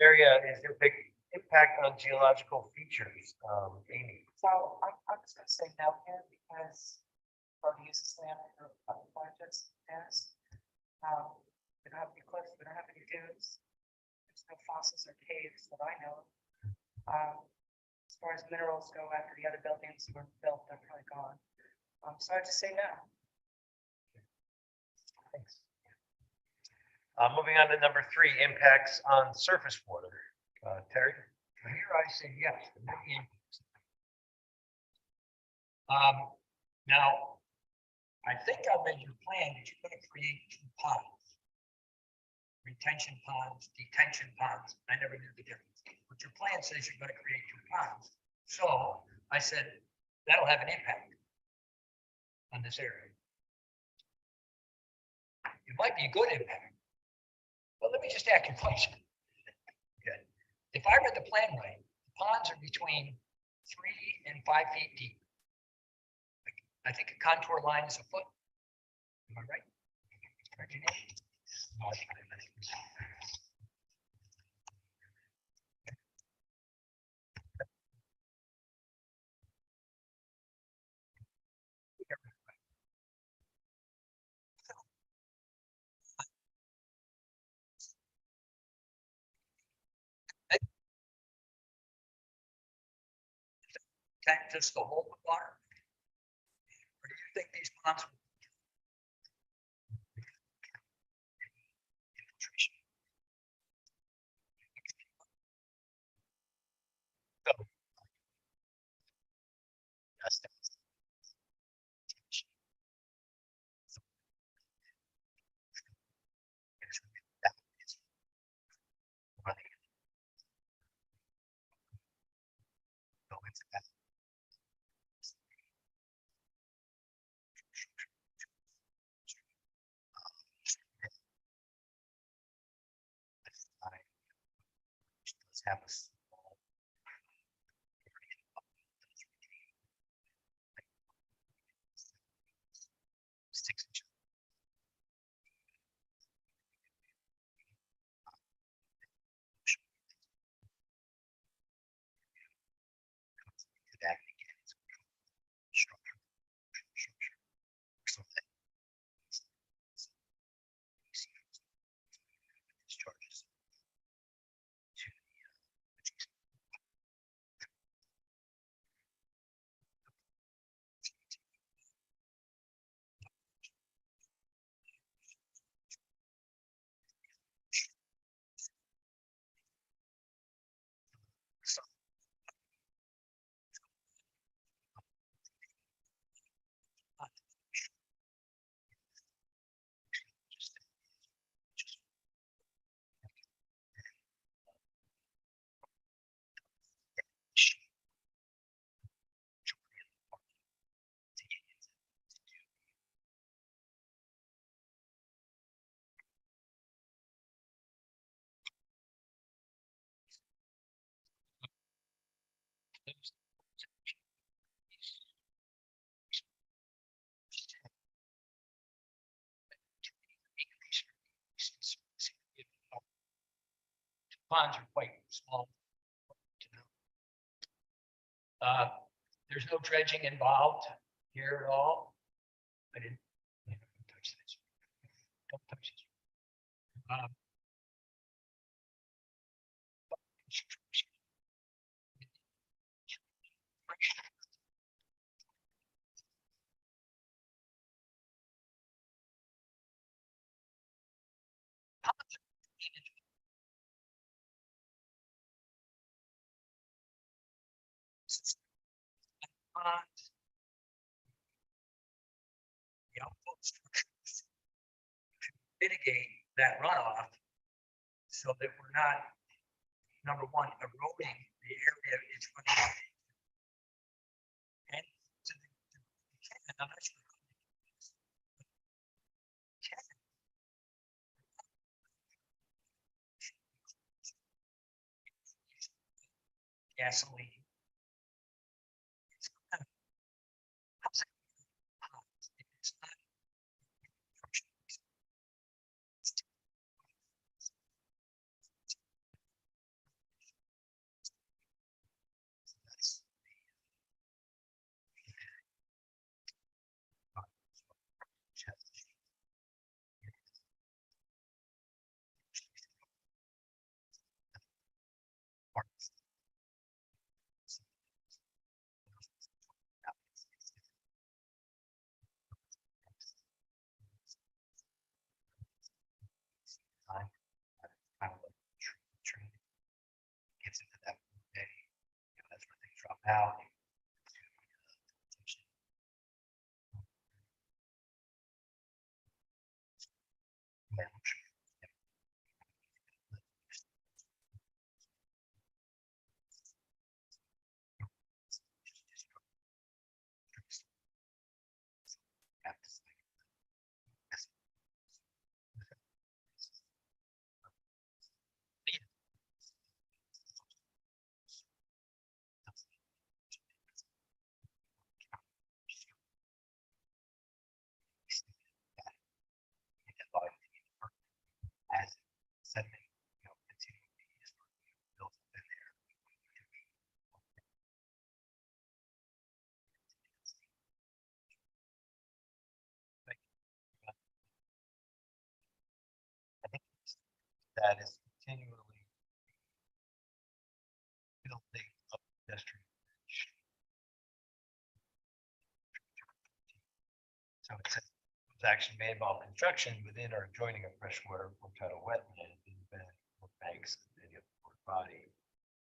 area is there big impact on geological features, Amy? So I'm just gonna say no here because our uses land for other projects as. We don't have any cliffs, we don't have any dunes. There's no fossils or caves that I know of. far as minerals go, after the other buildings were built, they're probably gone. So I'd just say no. Thanks. Moving on to number 3, impacts on surface water. Terry? Here I say yes. the many impacts. Now, I think I read your plan that you're gonna create 2 ponds. Retention ponds, detention ponds. I never knew the difference. But your plan says you're gonna create 2 ponds. So I said, that'll have an impact on this area. It might be a good impact. But let me just ask you a question. Okay. If I read the plan right, the ponds are between 3 and 5 feet deep. I think a contour line is a foot. Am I right? Engineer? Tank just to hold the water? Or do you think these ponds will infiltration? So, yes, that's- that is running. Go into that. Let's have a small 6 inches. That again is structure. So that discharges to the adjacent. So just Ponds are quite small. There's no dredging involved here at all. I didn't. Don't touch this. Don't touch this. Ponds. The outflow structures to mitigate that runoff so that we're not, number one, eroding the area it's running off. And to the, I'm not sure. Gasoline. It's kind of, how's it? It's not. That's gets into that day, that's where things drop out. As sediment, continue to be built up in there. I think that is continually building up pedestrian bridge. So it says, was action may involve construction within or adjoining a freshwater or tidal wetland, bed or banks of any other port body.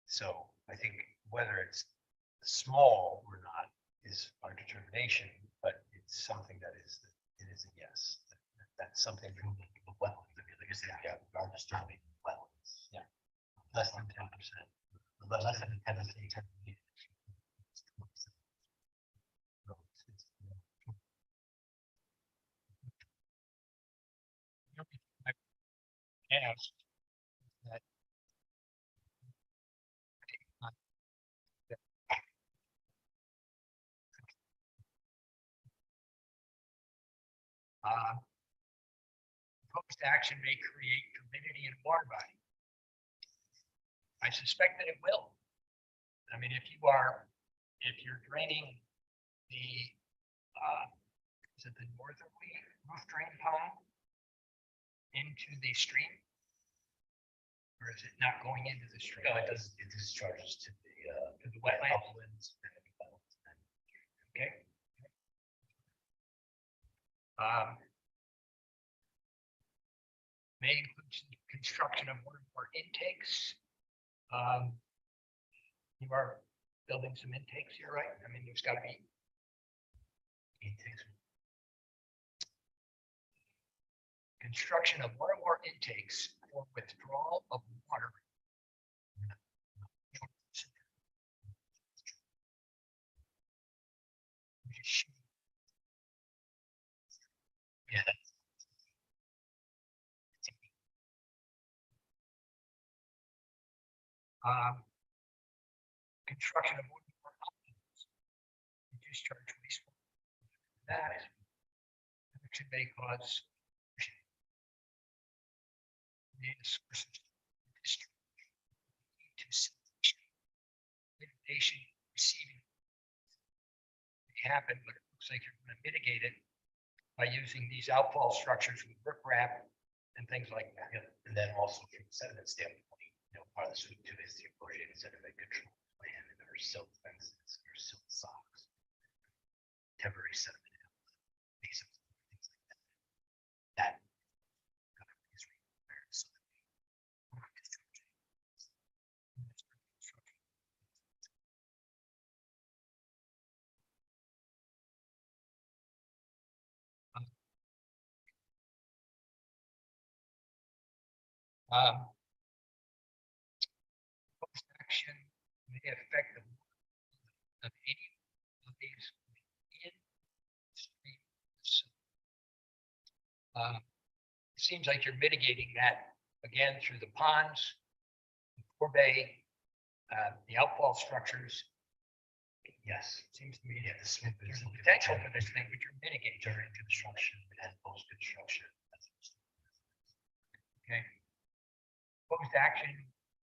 So I think whether it's small or not is our determination, but it's something that is, it is a yes. That's something. The wetlands, I mean, like I said, yeah, we are disturbing wetlands. Yeah. Less than 10%. Less than 10%. Asked that proposed action may create turbidity in a water body. I suspect that it will. I mean, if you're draining the, is it the northerly roof drain pond into the stream? Or is it not going into the stream? No, it does, it discharges to the wetland. uplands. Okay. May include construction of one or more intakes. You are building some intakes here, right? I mean, there's got to be Intakes. construction of one or more intakes for withdrawal of water. Yeah. Construction of one or more outlets to discharge wastewater. That action may cause data sources to mitigation receiving may happen, but it looks like you're going to mitigate it by using these outfall structures with riprap and things like that. Yeah, and then also from a sediment standpoint, part of the SWIP too is the appropriated sediment control plan, and there are silt fences, there are silt socks, temporary sediment, things like that. That is required so that Proposed action may affect the of any of these in stream. It seems like you're mitigating that again through the ponds, the forebay, the outfall structures. yes, Seems to me yeah, the SWIP there's is a potential for this thing, but you're mitigating. during construction and post-construction. Okay. Proposed action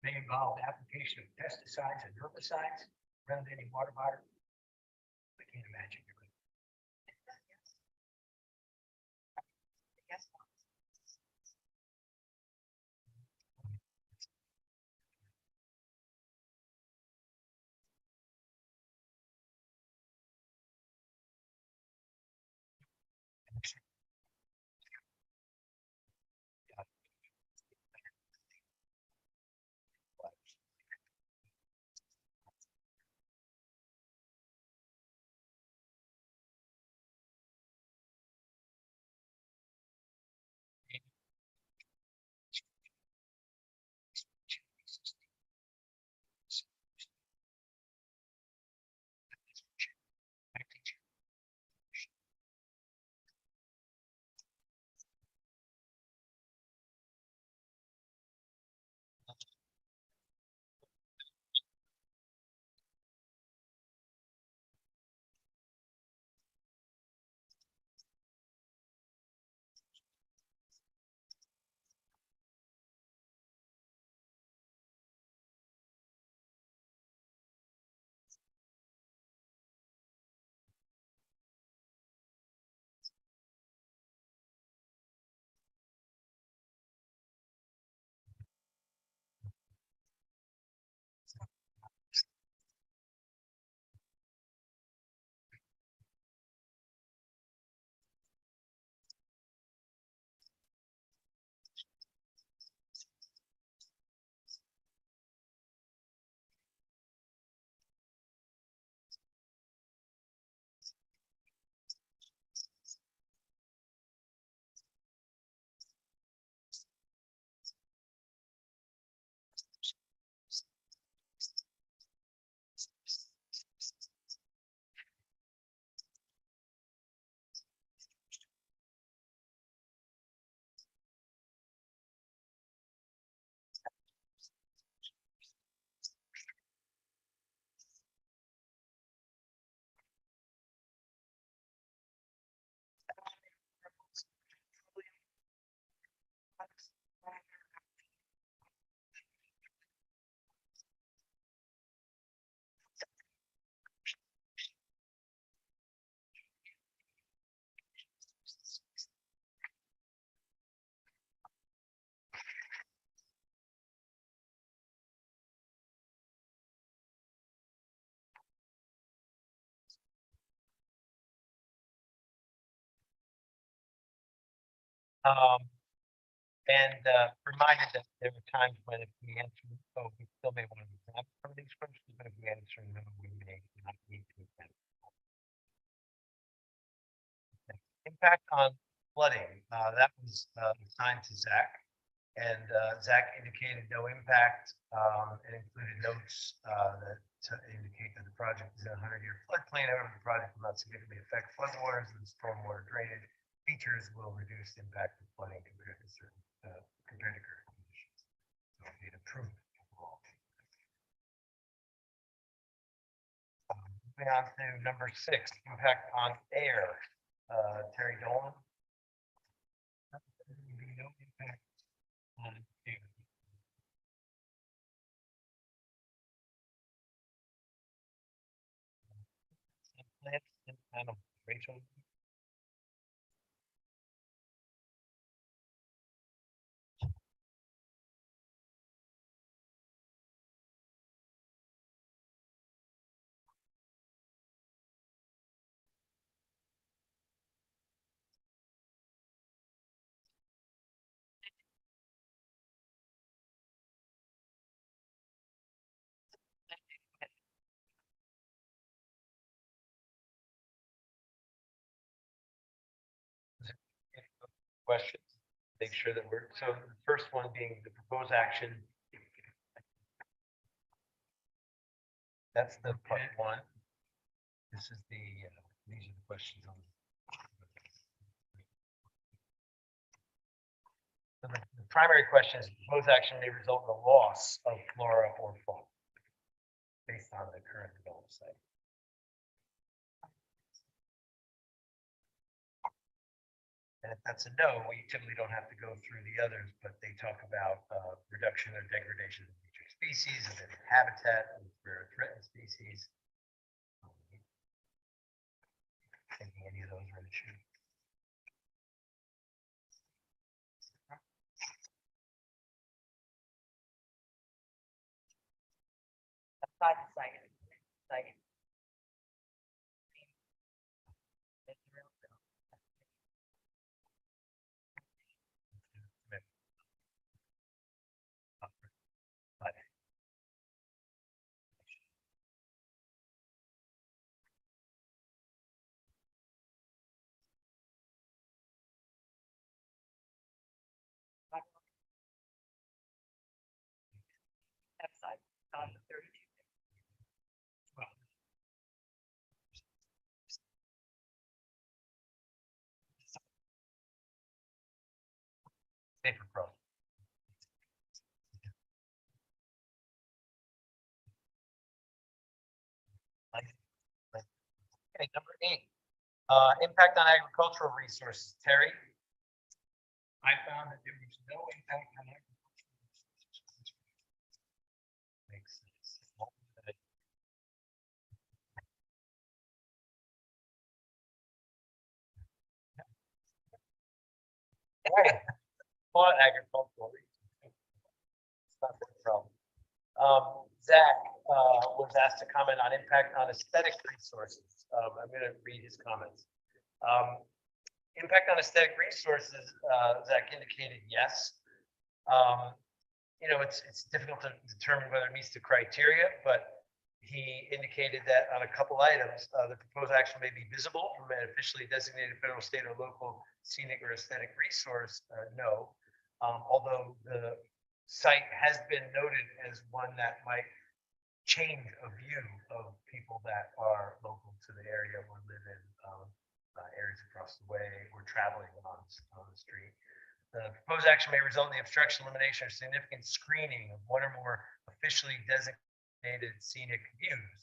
may involve application of pesticides and herbicides around any water body. I can't imagine you're going Yes. And reminded that there were times when if we answer, oh, we still may want to grab some of these questions, but if we answer no, we may not need to. Attend. Okay. Impact on flooding, that was assigned to Zach. And Zach indicated no impact and included notes that to indicate that the project is in a 100-year floodplain. However, the project will not significantly affect floodwaters and stormwater drainage features will reduce the impact of flooding compared to current conditions. So it made improvement overall. Moving on to number 6, impact on air. Terry Dolan. No impact on air. Plants and animals. Rachel. Questions? Make sure that we're, so the first one being the proposed action. That's the part Okay. 1. This is the, these are the questions on. So the primary question is proposed action may result in the loss of flora or fauna based on the current development site. And if that's a no, we typically don't have to go through the others, but they talk about reduction or degradation of endangered species and then habitat and rare threatened species. Thinking any of those are an issue. Outside the site. Site. But Outside, 32. Well, safer growth. Okay, number 8, impact on agricultural resources. Terry? I found that there was no impact on agricultural resources. Makes sense. Right. But agricultural resources. It's not the problem. Zach was asked to comment on impact on aesthetic resources. I'm going to read his comments. Impact on aesthetic resources, Zach indicated yes. You know, it's difficult to determine whether it meets the criteria, but he indicated that on a couple items, the proposed action may be visible from an officially designated federal, state, or local scenic or aesthetic resource. No, although the site has been noted as one that might change a view of people that are local to the area or live in areas across the way or traveling on the street. The proposed action may result in the obstruction, elimination, or significant screening of one or more officially designated scenic views.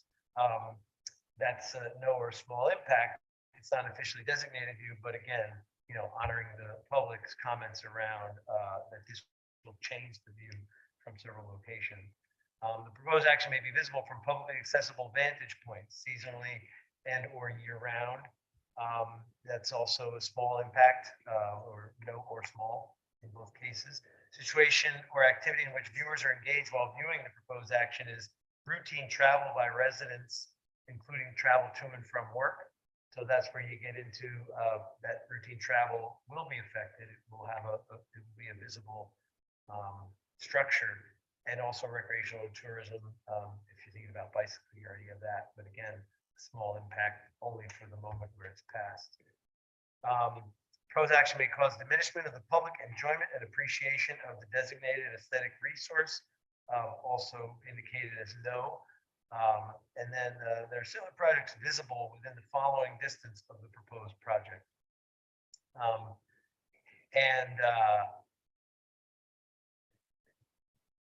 That's a no or small impact. It's not an officially designated view, but again, you know, honoring the public's comments around that this will change the view from several locations. The proposed action may be visible from publicly accessible vantage points, seasonally and or year round. That's also a small impact, or no or small in both cases. Situation or activity in which viewers are engaged while viewing the proposed action is routine travel by residents, including travel to and from work, So that's where you get into, that routine travel will be affected. It will have it will be a visible, structure. And also recreational tourism, if you're thinking about bicycling, you already have that, but again, small impact only for the moment where it's passed. Proposed action may cause diminishment of the public enjoyment and appreciation of the designated aesthetic resource, also indicated as no. And then there are similar projects visible within the following distance of the proposed project. And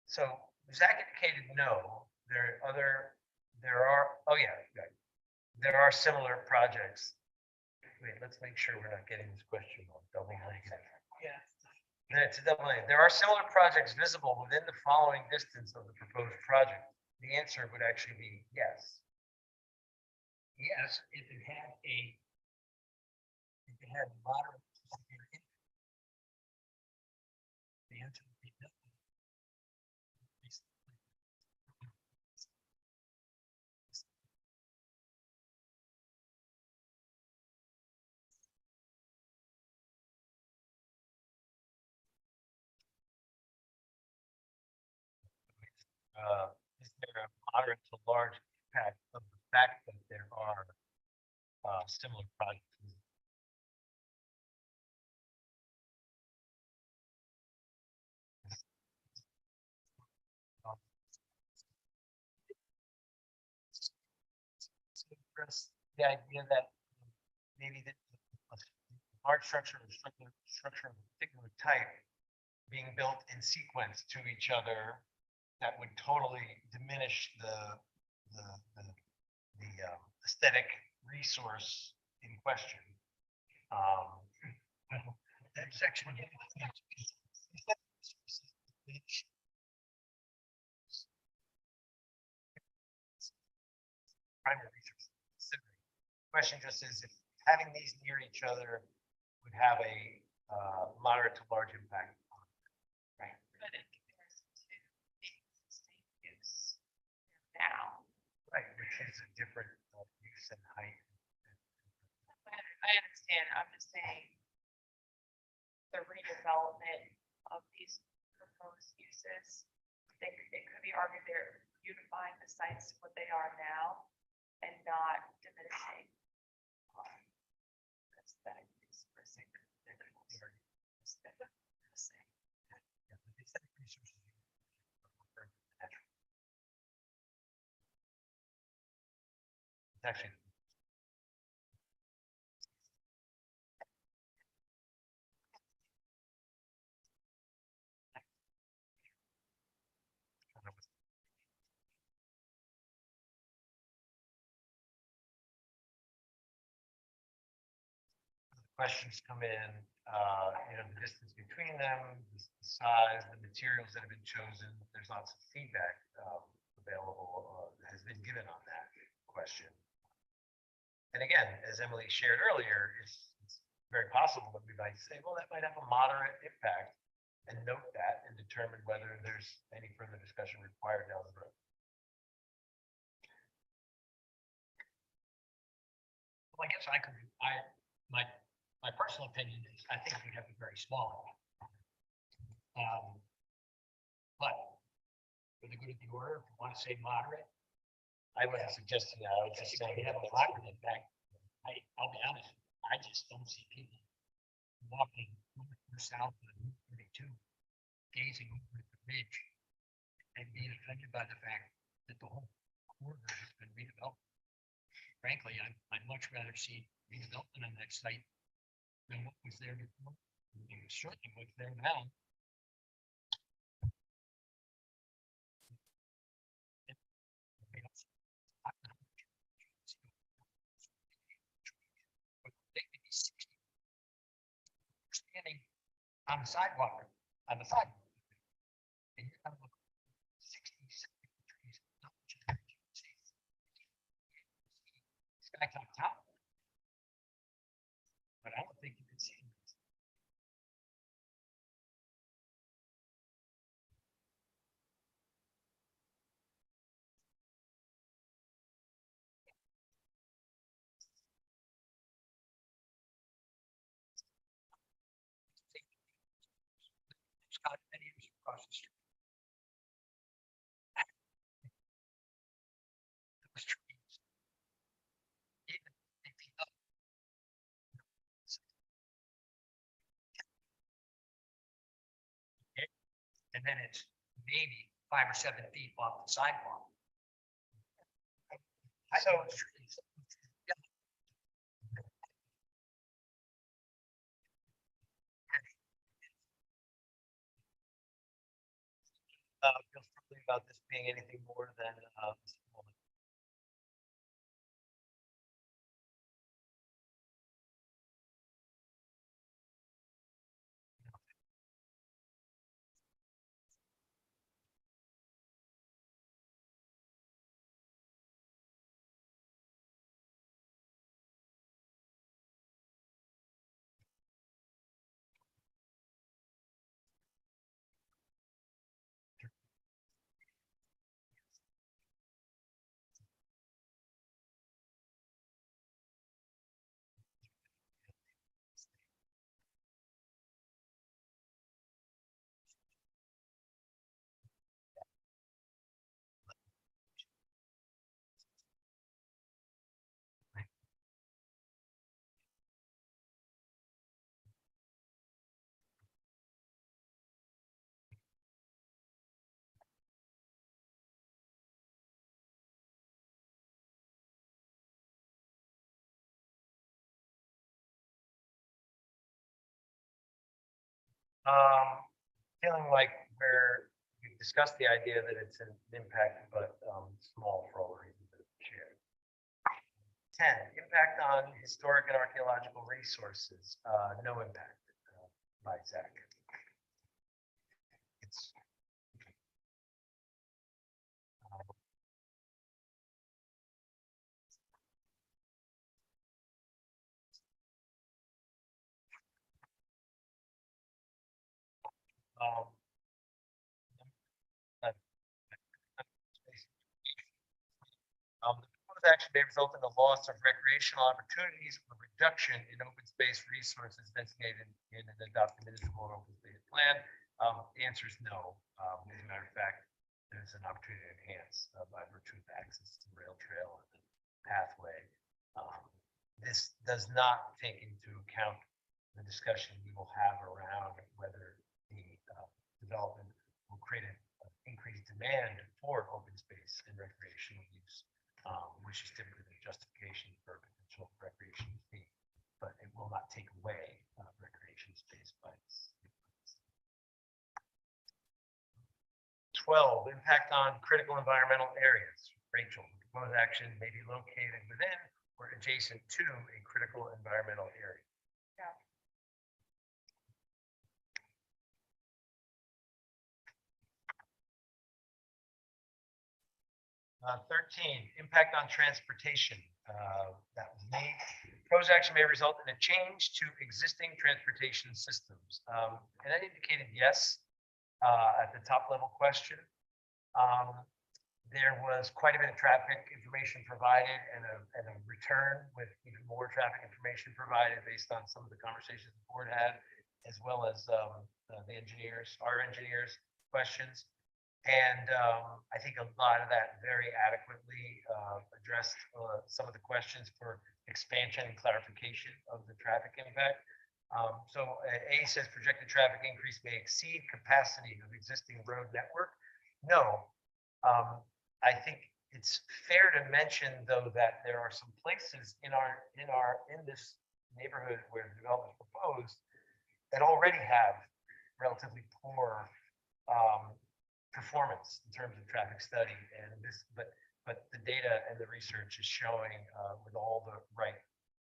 so Zach indicated no. There are, oh yeah, right. There are similar projects. Wait, let's make sure we're not getting this question wrong. Double negative. Yeah. It's a double negative. There are similar projects visible within the following distance of the proposed project. The answer would actually be yes. Yes, if it had moderate. severe impact. The answer would be no. Is there a moderate to large impact of the fact that there are similar projects? Address the idea that maybe the large structure or structure of a particular type being built in sequence to each other that would totally diminish the aesthetic resource in question. That section. Primary resource. Question just is if having these near each other would have a moderate to large impact. Right. But in comparison to the existing use now. Right, which is a different use and height. I understand, I'm just saying the redevelopment of these proposed uses, it could be argued they're unifying the sites to what they are now and not diminishing. Aesthetic use per se. It's actually. Questions come in, the distance between them, the size, the materials that have been chosen. There's lots of feedback available has been given on that question. And again, as Emily shared earlier, it's very possible that we might say, well, that might have a moderate impact and note that and determine whether there's any further discussion required down the road. Well, I guess my personal opinion is, I think we have a very small one. But for the good of the order, if you want to say moderate. I wasn't suggesting that. I was just saying. They have a moderate impact. I'll be honest, I just don't see people walking north or south of Route 32, gazing over at the ridge and being offended by the fact that the whole corridor has been redeveloped. Frankly, I'd much rather see redevelopment on that site than what was there before. And certainly what's there now. Standing on the sidewalk, on the sidewalk. And you're gonna look 60, 70 trees, not much of it you can see. Sky top. But I don't think you can see it. across the street. Those trees, even 50 feet up. Okay, and then it's maybe 5 or 7 feet off the sidewalk. I So- know it's trees. Yeah. Feel strongly about this being anything more than, small. Feeling like we've discussed the idea that it's an impact, but, small for all the reasons that we shared. 10, impact on historic and archaeological resources, no impact, by Zach. It's. Um, the proposed action may result in the loss of recreational opportunities or reduction in open space resources designated in an adopted municipal and open space plan. The answer is no. As a matter of fact, there's an opportunity to enhance, by virtue of access to rail trail and pathway. This does not take into account the discussion we will have around whether the development will create an increased demand for open space and recreational use, which is typically the justification for potential recreation fee, but it will not take away recreation space by its. 12, impact on critical environmental areas. Rachel, the proposed action may be located within or adjacent to a critical environmental area. 13, impact on transportation. That was made. Proposed action may result in a change to existing transportation systems. And that indicated yes at the top level question. There was quite a bit of traffic information provided and a return with even more traffic information provided based on some of the conversations the board had, as well as the engineers, our engineers' questions. And I think a lot of that very adequately addressed some of the questions for expansion and clarification of the traffic impact. So A says projected traffic increase may exceed capacity of existing road network. No, I think it's fair to mention though that there are some places in this neighborhood where development is proposed that already have relatively poor performance in terms of traffic study, and but the data and the research is showing with all the right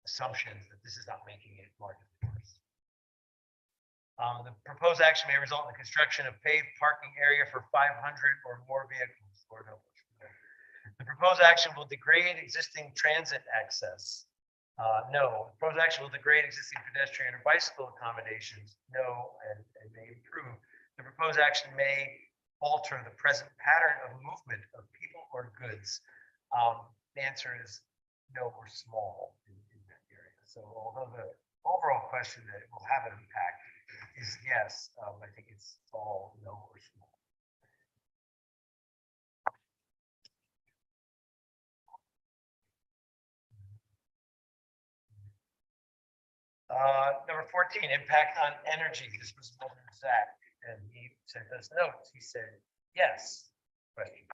assumptions that this is not making it markedly worse. The proposed action may result in the construction of paved parking area for 500 or more vehicles. Lord help us. The proposed action will degrade existing transit access. No. The proposed action will degrade existing pedestrian or bicycle accommodations. No, and may improve. The proposed action may alter the present pattern of movement of people or goods. The answer is no or small in that area. So although the overall question that it will have an impact is yes. I think it's all no or small. Number 14, impact on energy. This was Alderman Zach, and he sent us notes. He said, yes, question.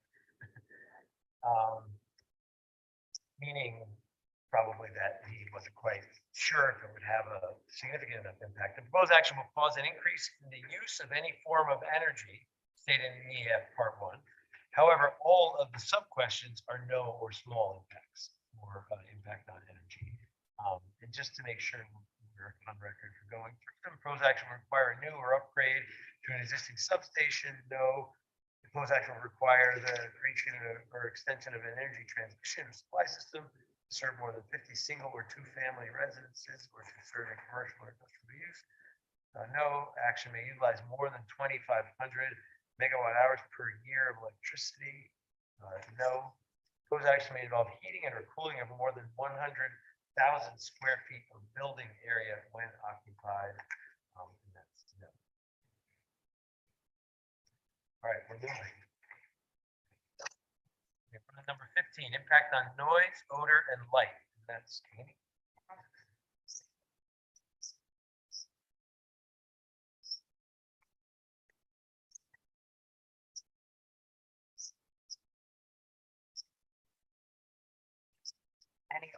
Meaning probably that he wasn't quite sure if it would have a significant enough impact. The proposed action will cause an increase in the use of any form of energy, stated in EF Part 1. However, all of the sub-questions are no or small impacts or impact on energy. And just to make sure we're on record for going through, the proposed action will require a new or upgrade to an existing substation. No. The proposed action will require the creation or extension of an energy transmission supply system to serve more than 50 single or two-family residences or to serve a commercial or industrial use. No action may utilize more than 2,500 megawatt hours per year of electricity. No. Proposed action may involve heating and or cooling of more than 100,000 square feet of building area when occupied. And that's no. All right, we're moving. Okay, for the number 15, impact on noise, odor, and light. And that's Amy. Any,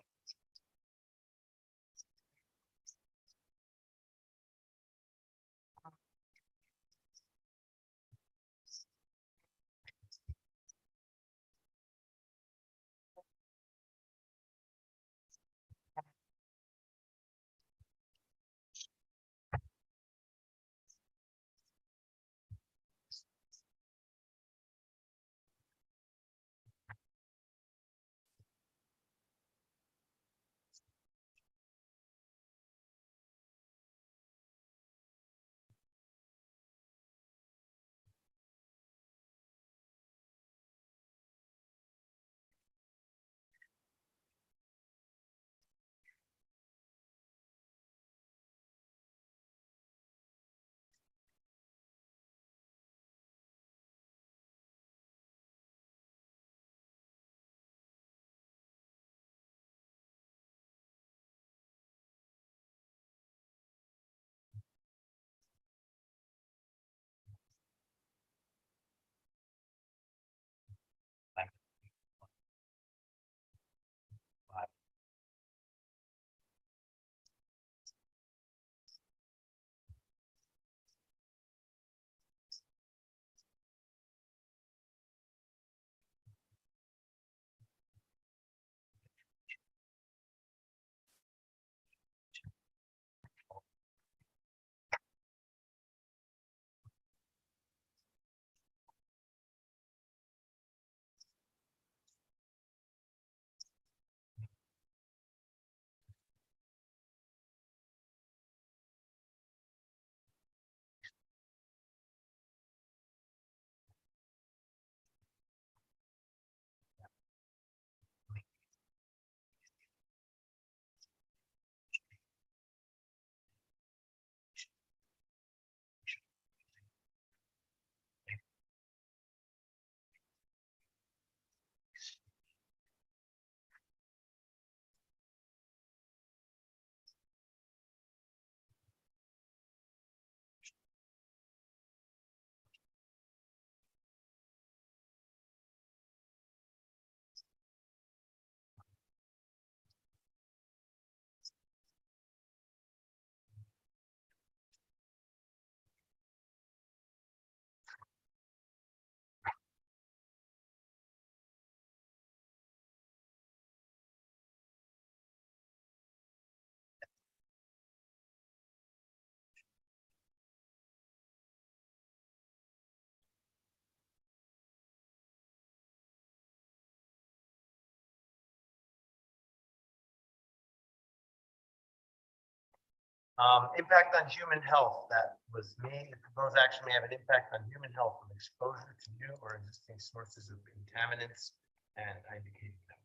Impact on human health. That was me. The proposed action may have an impact on human health from exposure to new or existing sources of contaminants, and I indicated them.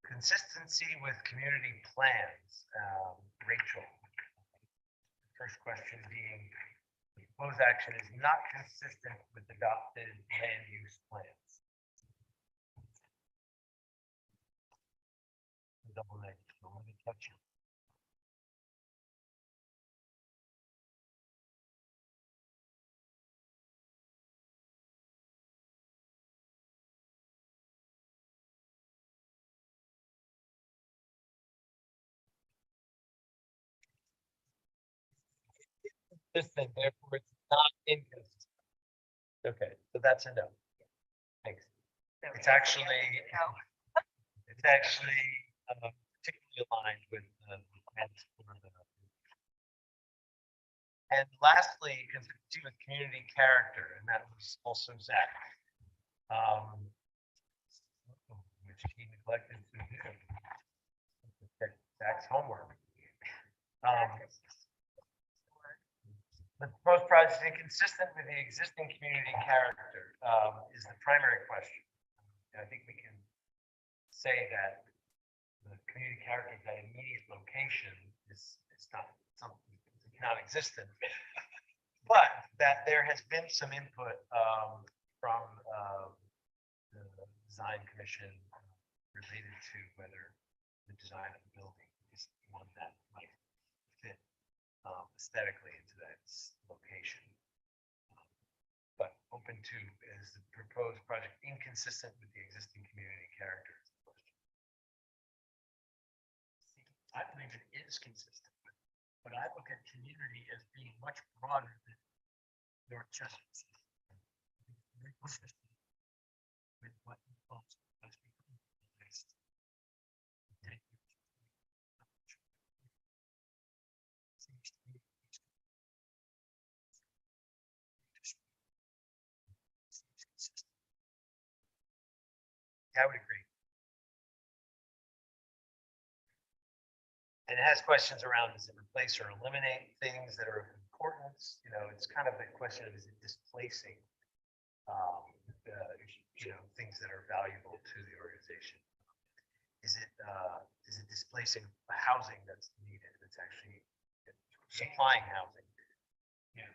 Consistency with community plans. Rachel. first question being, the proposed action is not consistent with adopted land use plans. Double negative, don't let me touch it. Consistent, therefore it's not inconsistent. Okay, so that's a no. Thanks. It's actually, it's actually particularly aligned with the plans for the. And lastly, consistency with community character, and that was also Zach. Which he neglected to do. Zach's homework. The proposed project is inconsistent with the existing community character, is the primary question. And I think we can say that the community character of that immediate location is not something, it's not existent. But that there has been some input, from, the design commission related to whether the design of the building is one that might fit, aesthetically into that location. But open to, is the proposed project inconsistent with the existing community character? Is the question. I believe it is consistent, but I look at community as being much broader than North Chestnut. Very consistent with what involves has become the last 10 years. Seems to me seems consistent. I would agree. And it has questions around, does it replace or eliminate things that are of importance? You know, it's kind of the question of, is it displacing, things that are valuable to the organization? Is it displacing housing that's needed, that's actually supplying housing? Yeah.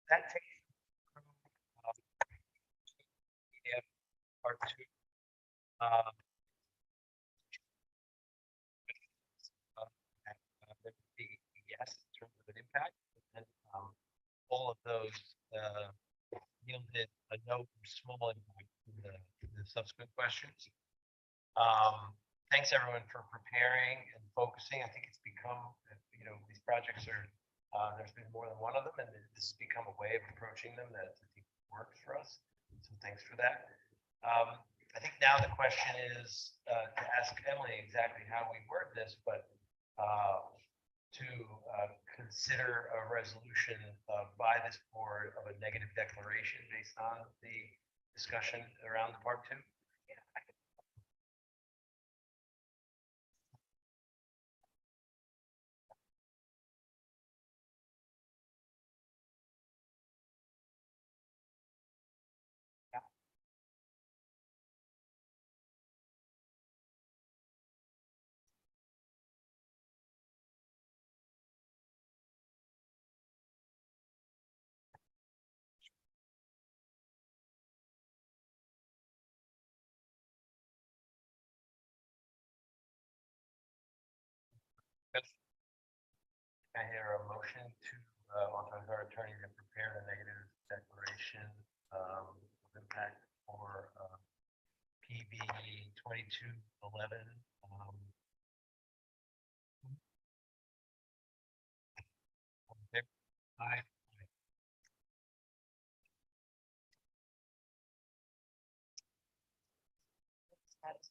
that takes us through, PDF part two. Uh, There would be a yes in terms of an impact, and all of those yielded a no or small impact in the subsequent questions. Thanks everyone for preparing and focusing. I think it's become, these projects are, there's been more than one of them, and this has become a way of approaching them that I think works for us. So thanks for that. I think now the question is to ask Emily exactly how we word this, but to consider a resolution by this board of a negative declaration based on the discussion around the part two. I hear a motion to authorize our attorney to prepare a negative declaration of impact for PB 2211. Aye. That's-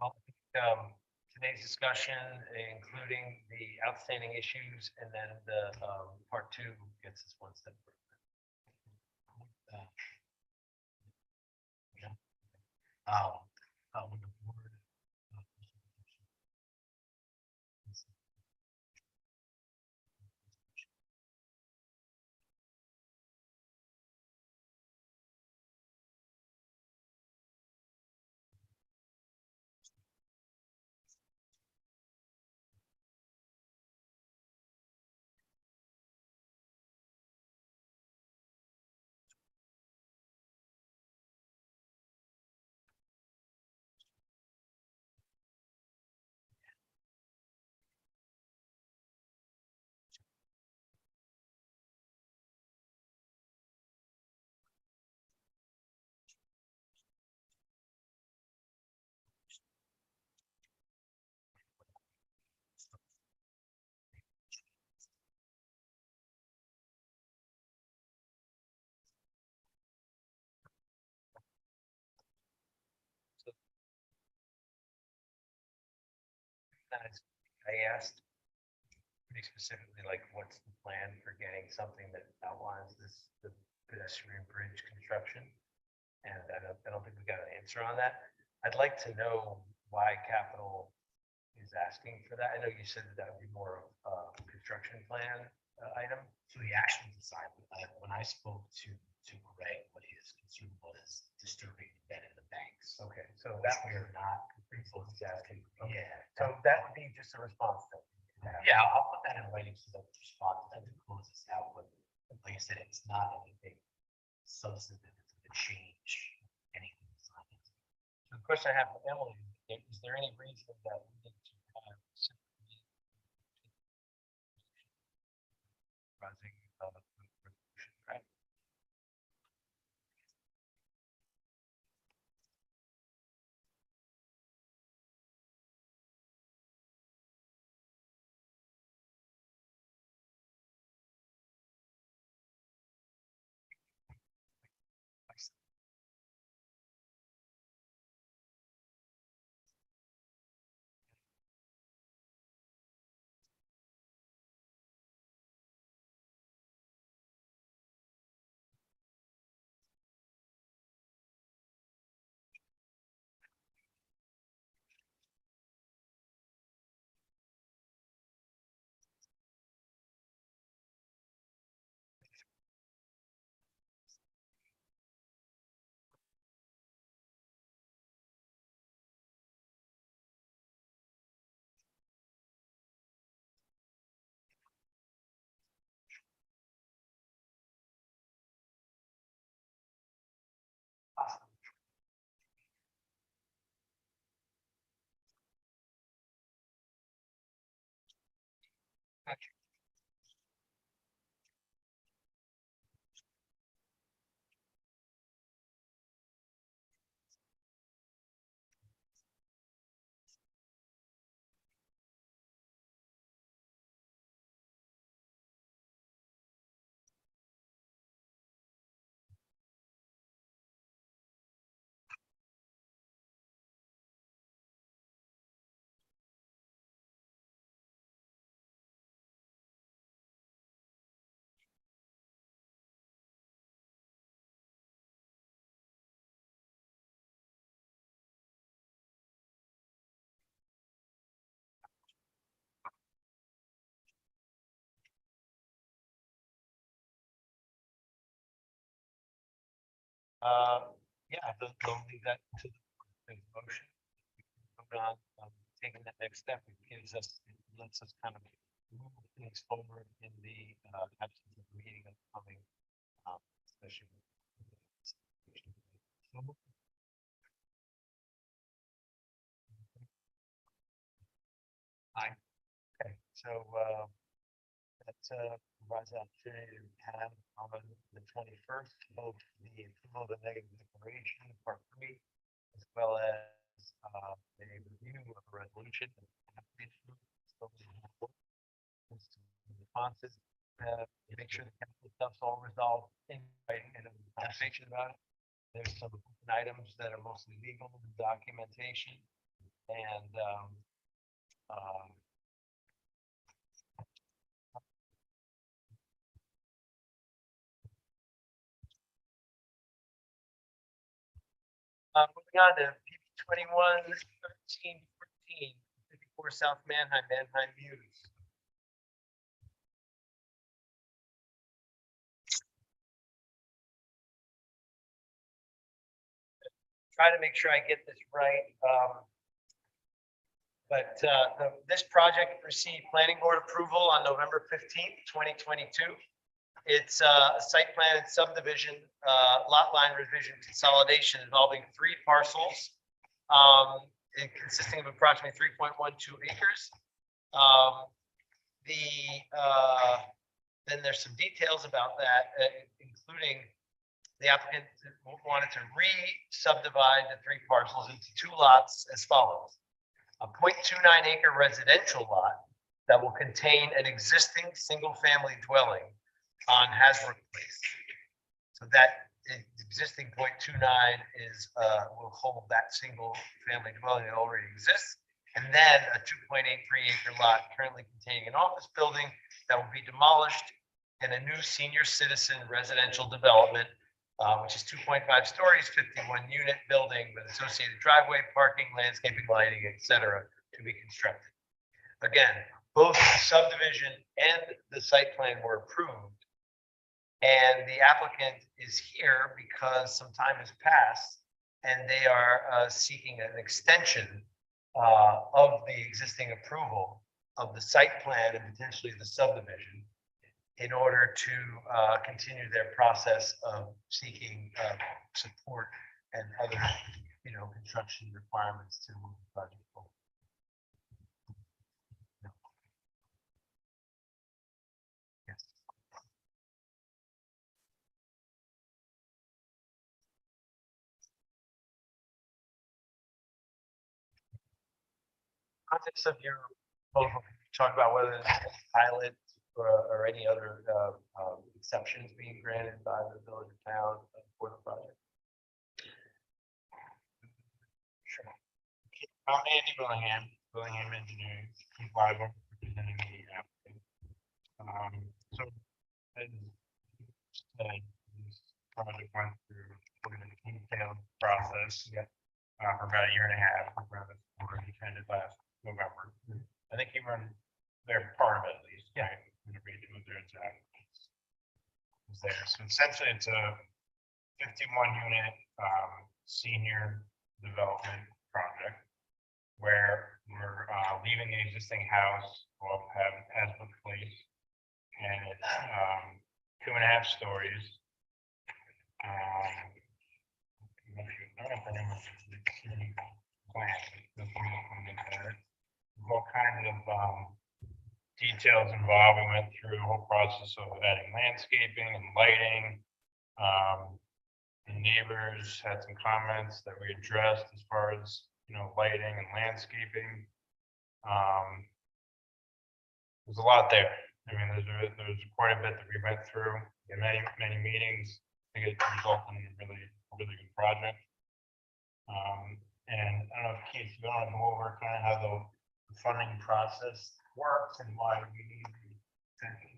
Well, I think, today's discussion, including the outstanding issues, and then the part two gets us one step further. Yeah. Would the board, As I asked pretty specifically, like, what's the plan for getting something that outlines the pedestrian bridge construction? And I don't think we got an answer on that. I'd like to know why capital is asking for that. I know you said that would be more of a construction plan item. so the actual design, when I spoke to to Greg what his concern was disturbing the bed in the banks. Okay, so Which that we was, are not. Priest's asking. Okay. Yeah. So that would be just a response then. Yeah, I'll put that in writing so that we respond to that to close this out, but like I said, it's not anything substantive, it's a change, anything. The question I have for Emily, is there any reason that we need to have simply rising, resolution, right? Yeah, they'll leave that to the motion. Vote on, taking that next step, it gives us, it lets us kind of move things forward in the, absence of the meeting upcoming, especially. Aye. Okay, so, that, provides an opportunity to have on the 21st, both the approval of the negative declaration, part 3, as well as, a review of the resolution. Responses, make sure the chemical stuff's all resolved in writing and a conversation about it. There's some open items that are mostly legal documentation and, moving on to P 21-13-14, 54 South Manheim, Manheim Muse. Try to make sure I get this right. This project received planning board approval on November 15th, 2022. It's a site plan and subdivision, lot line revision consolidation involving 3 parcels, and consisting of approximately 3.12 acres. Then there's some details about that, including the applicant wanted to re-subdivide the 3 parcels into 2 lots as follows. A 0.29 acre residential lot that will contain an existing single-family dwelling on Hasbrook Place. So that existing 0.29 is, will hold that single-family dwelling that already exists. And then a 2.83 acre lot currently containing an office building that will be demolished and a new senior citizen residential development, which is 2.5 stories, 51 unit building with associated driveway, parking, landscaping, lighting, etc. to be constructed. Again, both the subdivision and the site plan were approved And the applicant is here because some time has passed and they are seeking an extension of the existing approval of the site plan and potentially the subdivision in order to continue their process of seeking support and other, construction requirements to move the project forward. Yes. Context of your proposal, talk about whether it's a pilot or any other exceptions being granted by the village or town for the project. Sure. I'm Andy Willingham Engineering, Keith Weiber, representing the applicant. So, as you said, this project went through quite a detailed process. Yeah. For about a year and a half, around the board attended last November. I think you were there part of it at least. Yeah. Right? Whenever you was there, was there. So essentially, it's a 51 unit senior development project where we're leaving the existing house off Hasbrook Place, and it's 2.5 stories. I don't know if I remember the plan. What kind of details involved? We went through the whole process of adding landscaping and lighting. The neighbors had some comments that we addressed as far as lighting and landscaping. There's a lot there. I mean, there's quite a bit that we went through in many meetings to get resulted in a really good project. And I don't know if Keith, you want to go over kind of how the funding process works and why we need the extension.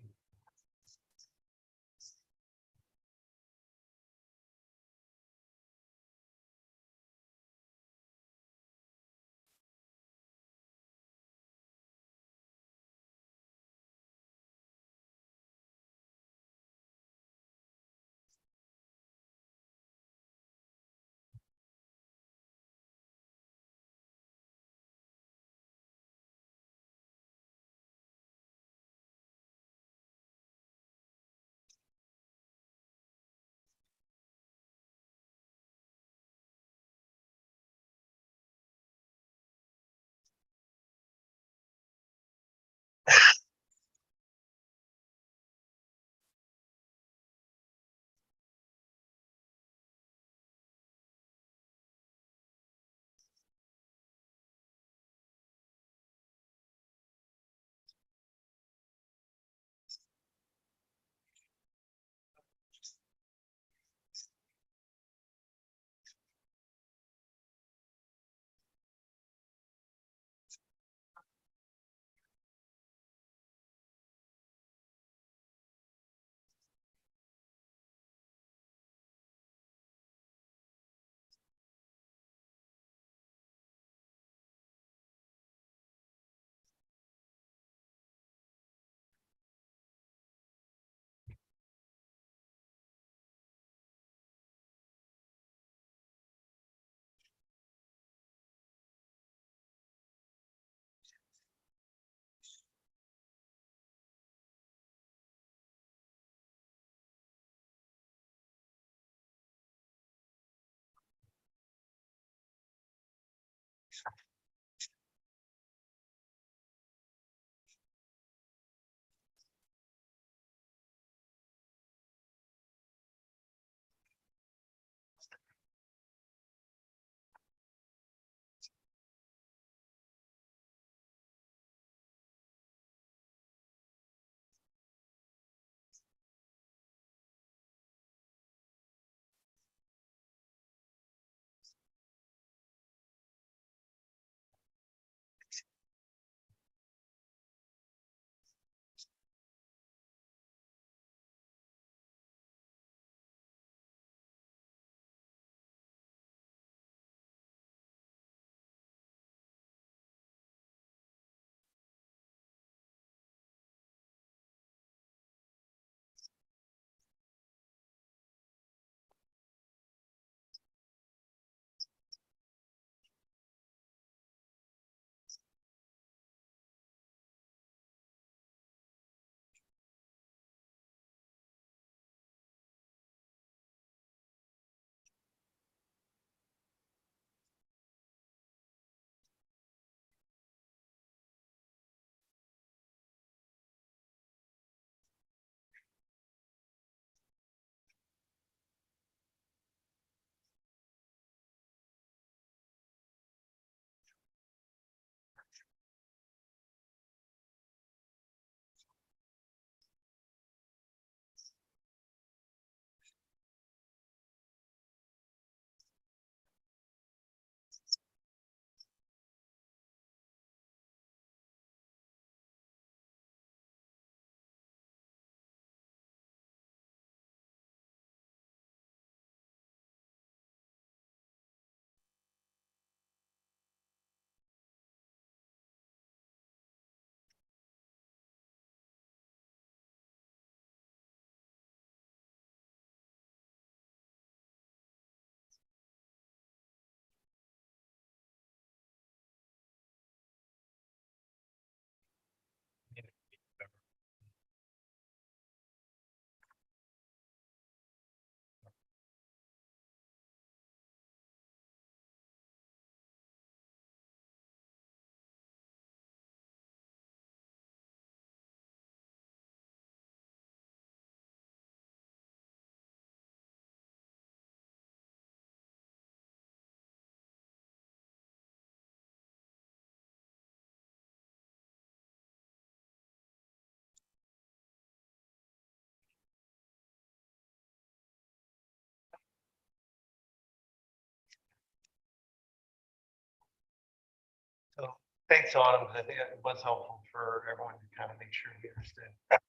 So thanks, Autumn, 'cause I think it was helpful for everyone to kind of make sure we understood what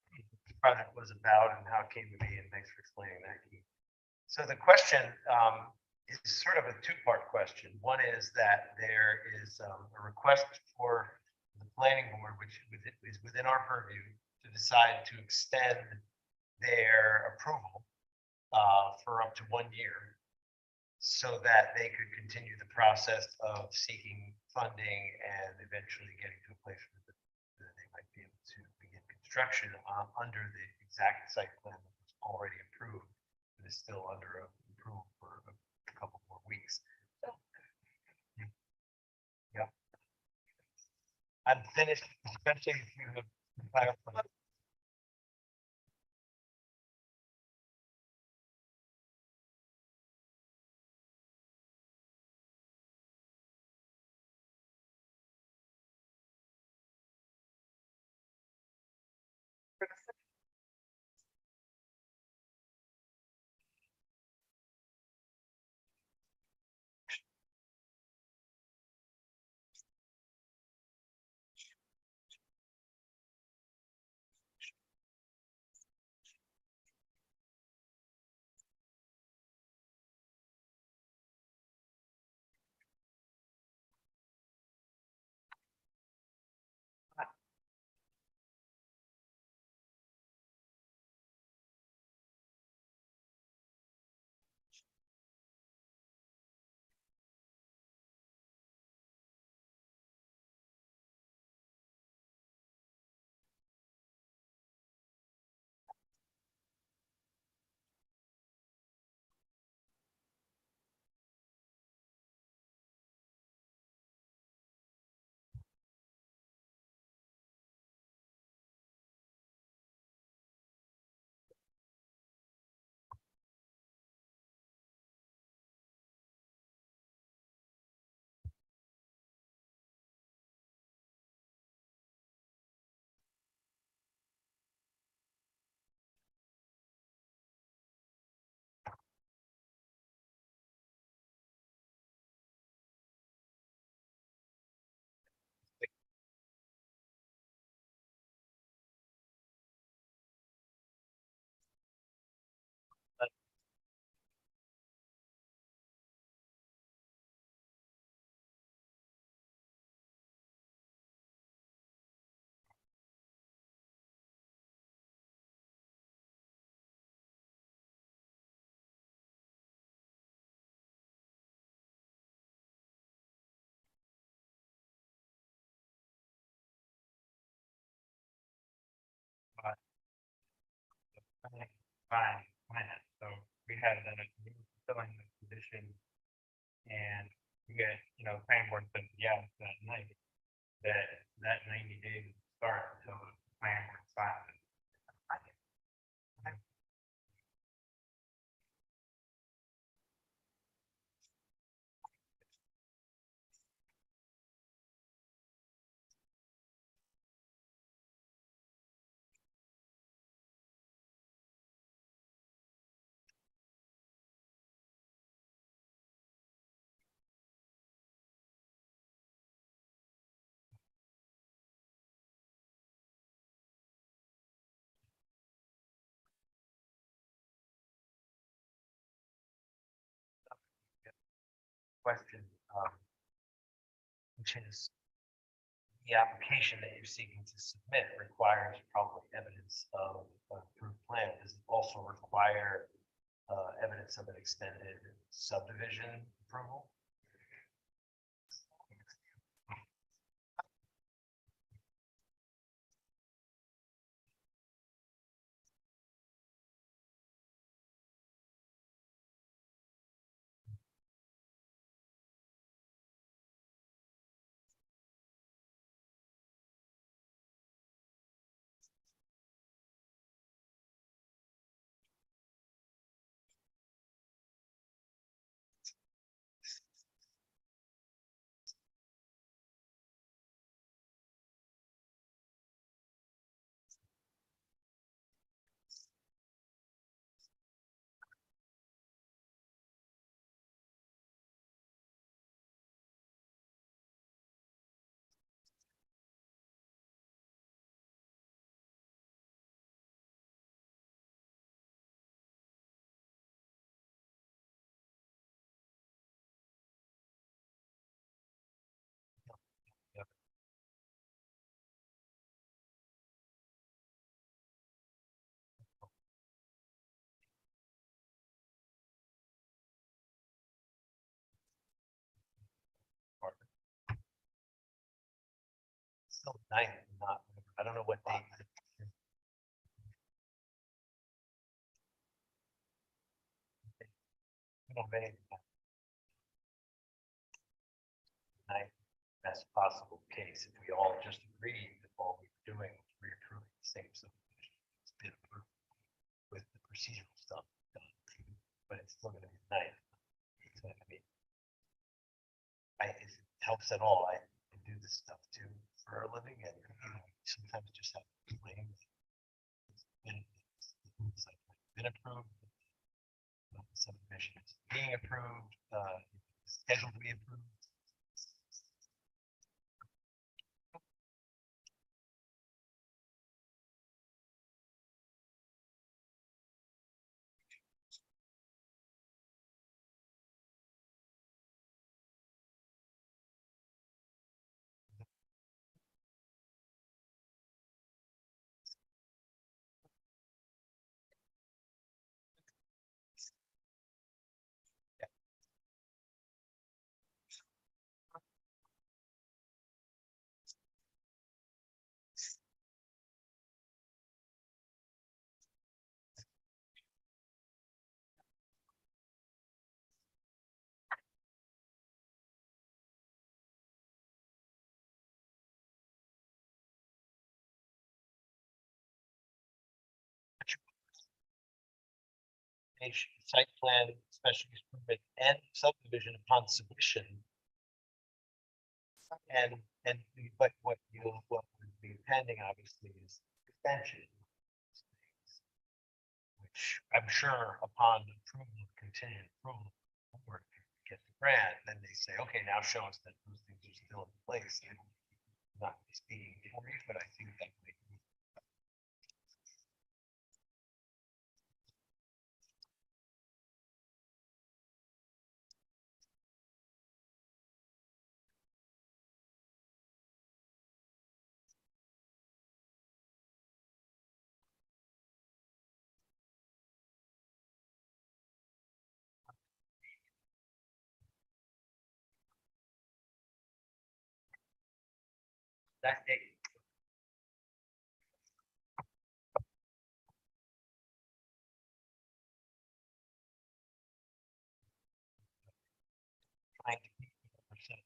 the project was about and how it came to be, and thanks for explaining that, Keith. So the question is sort of a two-part question. One is that there is a request for the planning board, which is within our purview, to decide to extend their approval for up to 1 year, so that they could continue the process of seeking funding and eventually getting to a place where they might be able to begin construction under the exact site plan that was already approved. It is still under approval for a couple more weeks. Yeah. I'm finished, especially if you have clarified. Fine, plan. So we had that, we were filling the position and we get, planning board said yes that night, that 90 days would start until the planning board signs it. Question, which is the application that you're seeking to submit requires probably evidence of approved plan. Does it also require evidence of an extended subdivision approval? still the 9th, not, I don't know what date. We don't have any. Ninth, best possible case, if we all just agreed that all we were doing was reapproving the same subdivision. It's been approved with the procedural stuff done, but it's still gonna be nice. So, I mean, if it helps at all, I do this stuff too for a living, and sometimes just have to explain. Been approved. The subdivision is being approved, scheduled to be approved. Site plan, special use permit, and subdivision upon submission. But what would be pending, obviously, is extension. Which I'm sure upon approval, contingent approval, or get the grant, then they say, okay, now show us that those things are still in place. And not speaking for you, but I think that might be. That date. Trying to keep the percent.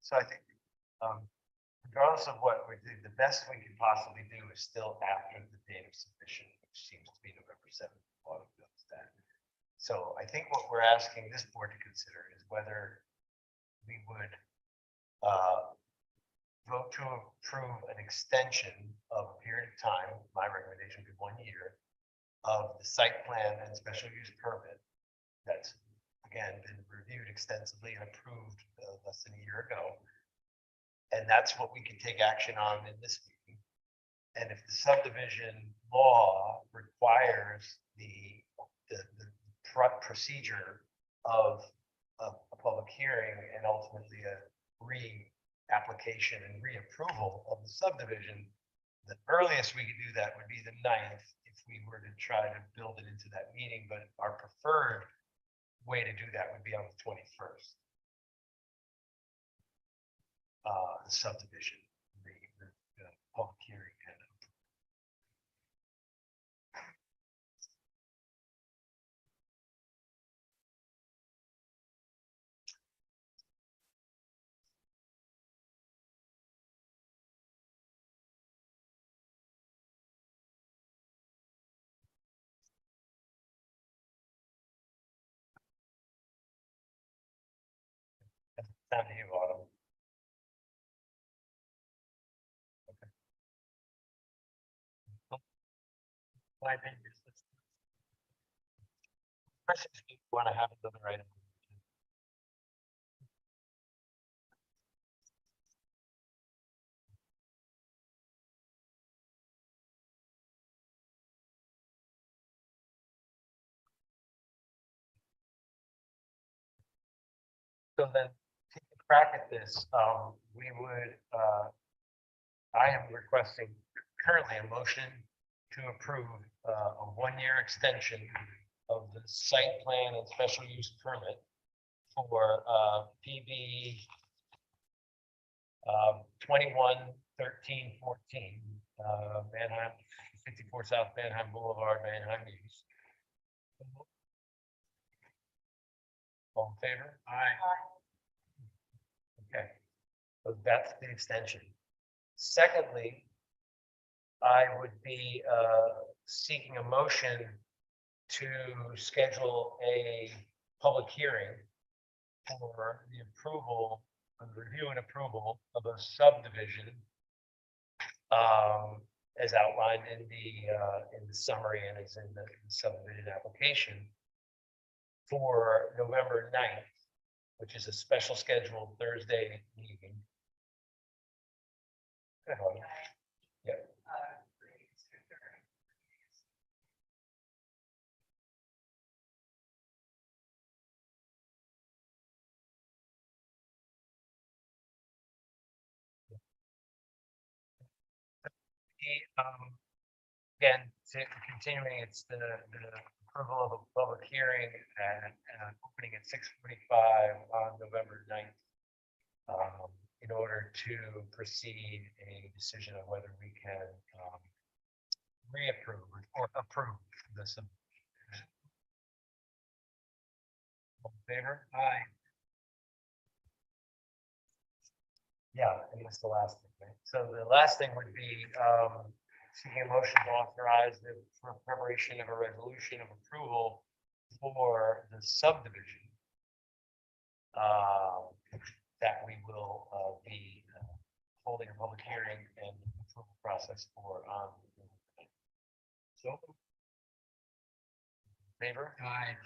So I think, regardless of what we do, the best we can possibly do is still after the date of submission, which seems to be November 7th. So I think what we're asking this board to consider is whether we would vote to approve an extension of a period of time, my recommendation would be 1 year, of the site plan and special use permit that's, again, been reviewed extensively and approved less than a year ago. And that's what we can take action on in this meeting. And if the subdivision law requires the procedure of a public hearing and ultimately a re-application and reapproval of the subdivision, the earliest we could do that would be the 9th if we were to try to build it into that meeting, but our preferred way to do that would be on the 21st. The subdivision, the public hearing. Down to you, Autumn. My opinion is this. Especially if you want to have another item. So then, take a crack at this, we would, I am requesting currently a motion to approve a 1-year extension of the site plan and special use permit for PB 211314, Manheim, 54 South Manheim Boulevard, Manheim East. All in favor? Aye. Okay, so that's the extension. Secondly, I would be seeking a motion to schedule a public hearing for the approval, review and approval of a subdivision as outlined in the summary and is in the subdivision application for November 9th, which is a special scheduled Thursday meeting. Good one. Yeah. Again, continuing, it's the approval of a public hearing and opening at 6:45 on November 9th. In order to proceed a decision on whether we can reapprove or approve this. All in favor? Aye. Yeah, I think that's the last thing, right? So the last thing would be seeking a motion to authorize the preparation of a resolution of approval for the subdivision that we will be holding a public hearing and approval process for on. So. Favor? Aye.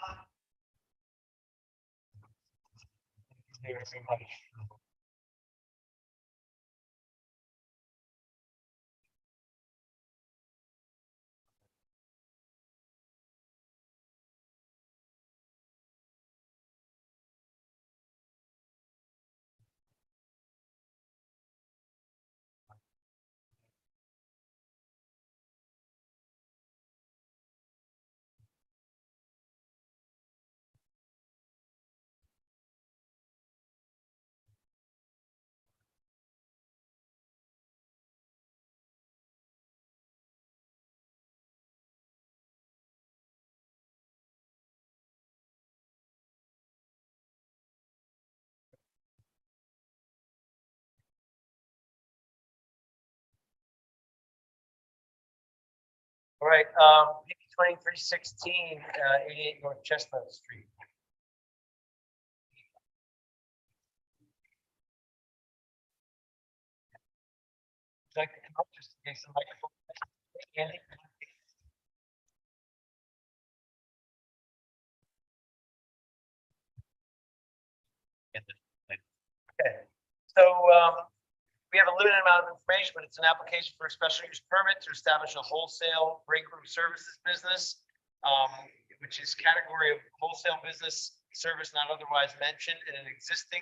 Thank you very much. All right, PB 2316, 88 North Chestnut Street. Would you like to come up just in case the microphone? Andy? Okay, so we have a limited amount of information, but it's an application for a special use permit to establish a wholesale break room services business, which is category of wholesale business service not otherwise mentioned in an existing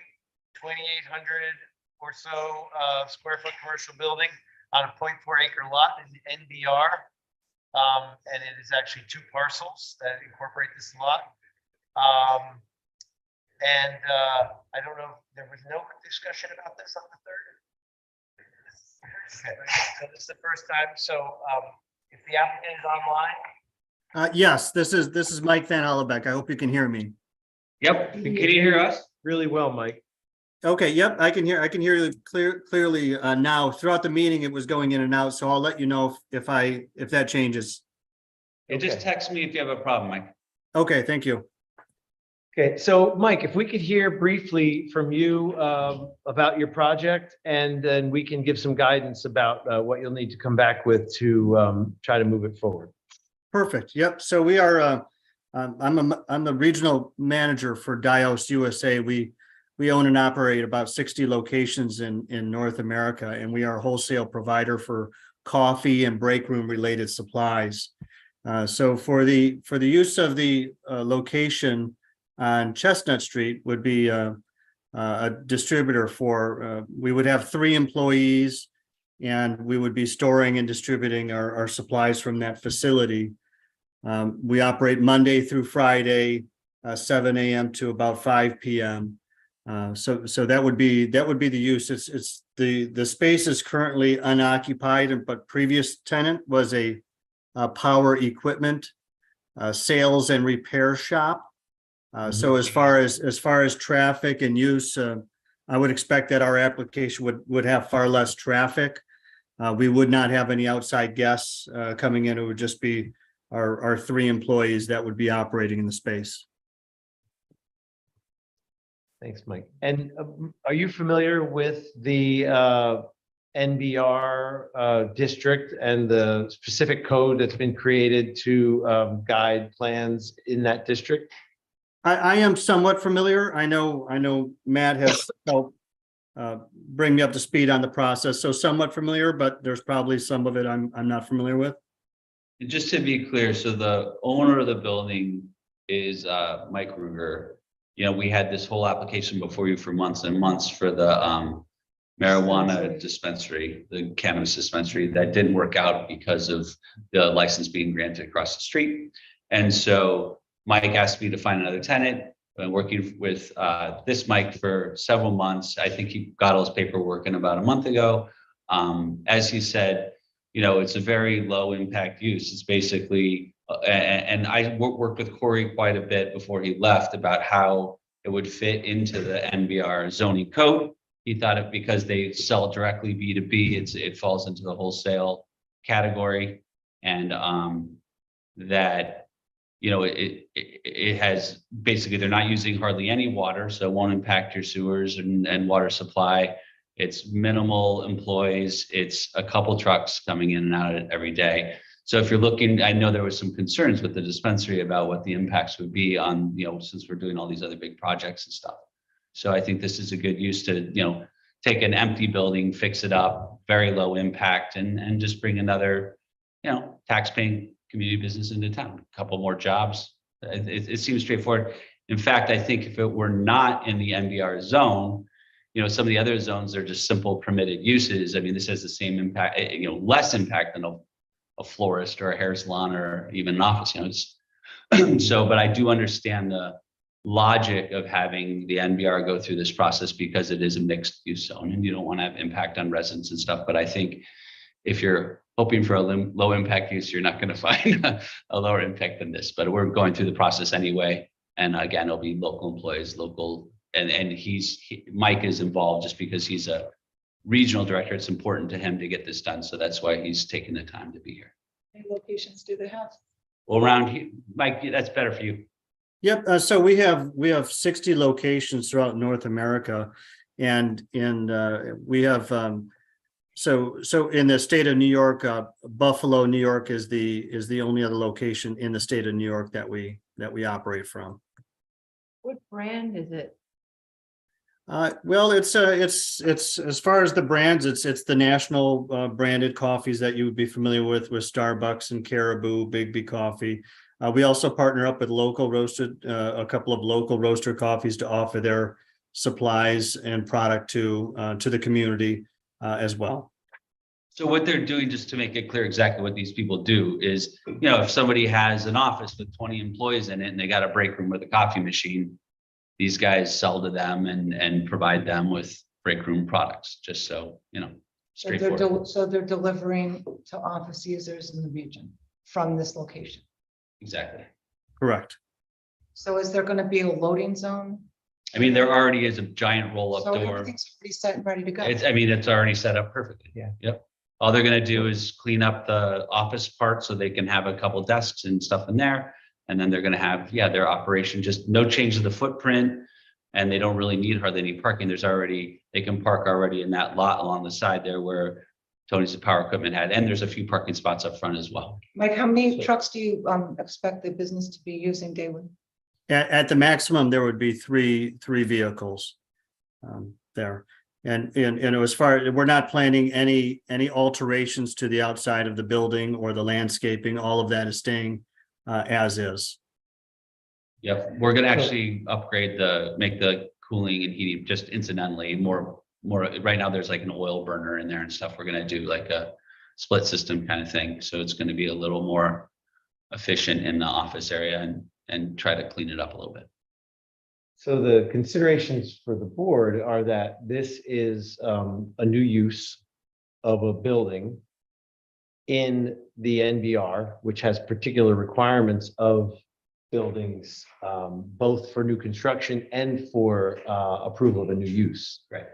2,800 or so square foot commercial building on a 0.4 acre lot in the NBR. And it is actually two parcels that incorporate this lot. I don't know, there was no discussion about this on the 3rd. Okay, so this is the first time. So if the applicant is online. Yes, this is Mike Van Hollebeck. I hope you can hear me. Yep, can you hear us? Really well, Mike. Okay, yep, I can hear you clearly now. Throughout the meeting, it was going in and out, so I'll let you know if that changes. It just text me if you have a problem, Mike. Okay, thank you. Okay, so Mike, if we could hear briefly from you about your project, and then we can give some guidance about what you'll need to come back with to try to move it forward. Perfect. Yep. So we are. I'm the regional manager for Dios USA. We own and operate about 60 locations in North America, and we are a wholesale provider for coffee and break room related supplies. So for the use of the location on Chestnut Street would be a distributor for, we would have 3 employees, and we would be storing and distributing our supplies from that facility. We operate Monday through Friday, 7 a.m. to about 5 p.m. So that would be the use. It's the space is currently unoccupied, but previous tenant was a power equipment sales and repair shop. So as far as traffic and use, I would expect that our application would have far less traffic. We would not have any outside guests coming in. It would just be our 3 employees that would be operating in the space. Thanks, Mike. And are you familiar with the NBR district and the specific code that's been created to guide plans in that district? I am somewhat familiar. I know Matt has helped bring me up to speed on the process, so somewhat familiar, but there's probably some of it I'm not familiar with. Just to be clear, so the owner of the building is Mike Ruger. You know, we had this whole application before you for months and months for the marijuana dispensary, the cannabis dispensary. That didn't work out because of the license being granted across the street. And so Mike asked me to find another tenant. Been working with this Mike for several months. I think he got all his paperwork in about a month ago. As he said, you know, it's a very low impact use. It's basically, and I worked with Corey quite a bit before he left about how it would fit into the NBR zoning code. He thought it, because they sell directly B2B, it falls into the wholesale category, and that, you know, it has basically, they're not using hardly any water, so it won't impact your sewers and water supply. It's minimal employees. It's a couple trucks coming in and out of it every day. So if you're looking, I know there was some concerns with the dispensary about what the impacts would be on, you know, since we're doing all these other big projects and stuff. So I think this is a good use to, you know, take an empty building, fix it up, very low impact, and just bring another, you know, tax-paying community business into town. A couple more jobs. It seems straightforward. In fact, I think if it were not in the NBR zone, you know, some of the other zones are just simple permitted uses. I mean, this has the same impact, you know, less impact than a florist or a hair salon or even an office, you know. It's so, but I do understand the logic of having the NBR go through this process because it is a mixed use zone and you don't want to have impact on residents and stuff. But I think if you're hoping for a low impact use, you're not going to find a lower impact than this, but we're going through the process anyway. And again, it'll be local employees, local, and Mike is involved just because he's a regional director. It's important to him to get this done. So that's why he's taking the time to be here. How many locations do they have? Well, around here, Mike, that's better for you. Yep. So we have 60 locations throughout North America, and we have so in the state of New York, Buffalo, New York is the only other location in the state of New York that we operate from. What brand is it? Well, it's as far as the brands, it's the national branded coffees that you would be familiar with Starbucks and Caribou, Bigby Coffee. We also partner up with local roasted, a couple of local roaster coffees to offer their supplies and product to the community as well. So what they're doing, just to make it clear exactly what these people do, is, you know, if somebody has an office with 20 employees in it and they got a break room with a coffee machine, these guys sell to them and provide them with break room products, just so, you know, straightforward. So they're delivering to office users in the region from this location. Exactly. Correct. So is there going to be a loading zone? I mean, there already is a giant roll-up So door. everything's pretty set and ready to go. It's already set up perfectly. Yeah. Yep. All they're gonna do is clean up the office part so they can have a couple desks and stuff in there. And then they're gonna have, their operation, just no change of the footprint. And they don't really need hardly any parking. They can park already in that lot along the side there where Tony's Power Equipment had, and there's a few parking spots up front as well. Mike, how many trucks do you expect the business to be using daily? At the maximum, there would be three vehicles there. And as far, we're not planning any alterations to the outside of the building or the landscaping. All of that is staying as is. Yep, we're gonna actually upgrade make the cooling and heating just incidentally more. Right now, there's like an oil burner in there and stuff. We're gonna do like a split system kind of thing. So it's gonna be a little more efficient in the office area and try to clean it up a little bit. So the considerations for the board are that this is a new use of a building in the NBR, which has particular requirements of buildings, both for new construction and for approval of a new use. Right.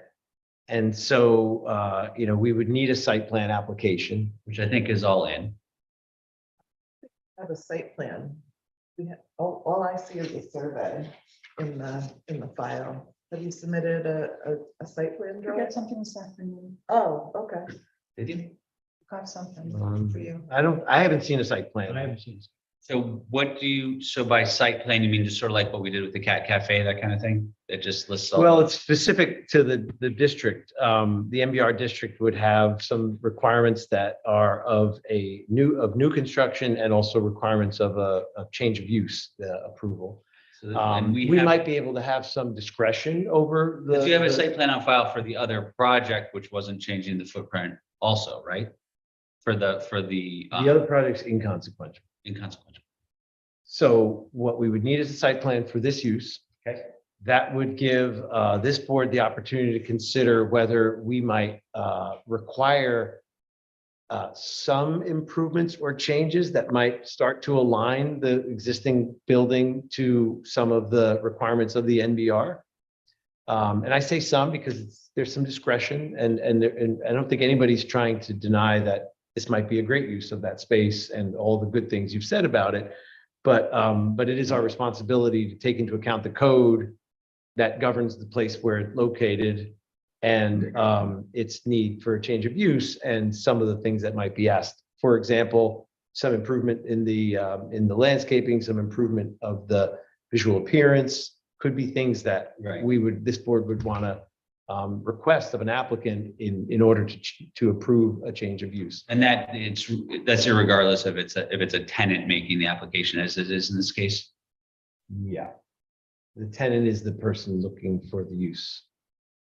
And so, we would need a site plan application. Which I think is all in. Have a site plan. We have, all I see is a survey in the file. Have you submitted a site plan We drawing? got something this afternoon. Oh, okay. Did you? Got something for you. I haven't seen a site plan. I haven't seen it. So so by site plan, you mean just sort of like what we did with the Cat Cafe, that kind of thing? It just lists all. Well, it's specific to the district. The MBR district would have some requirements that are of new construction and also requirements of a change of use approval. And We have- might be able to have some discretion over the. But you have a the- site plan on file for the other project, which wasn't changing the footprint also, right? For the The other project's inconsequential. inconsequential. So what we would need is a site plan for this use. Okay. That would give this board the opportunity to consider whether we might require some improvements or changes that might start to align the existing building to some of the requirements of the NBR. And I say some because there's some discretion and I don't think anybody's trying to deny that this might be a great use of that space and all the good things you've said about it. But it is our responsibility to take into account the code that governs the place where it's located and its need for a change of use and some of the things that might be asked. For example, some improvement in the landscaping, some improvement of the visual appearance, could be things that Right. this board would want to request of an applicant in order to approve a change of use. And that's irregardless if it's a tenant making the application as it is in this case. Yeah. The tenant is the person looking for the use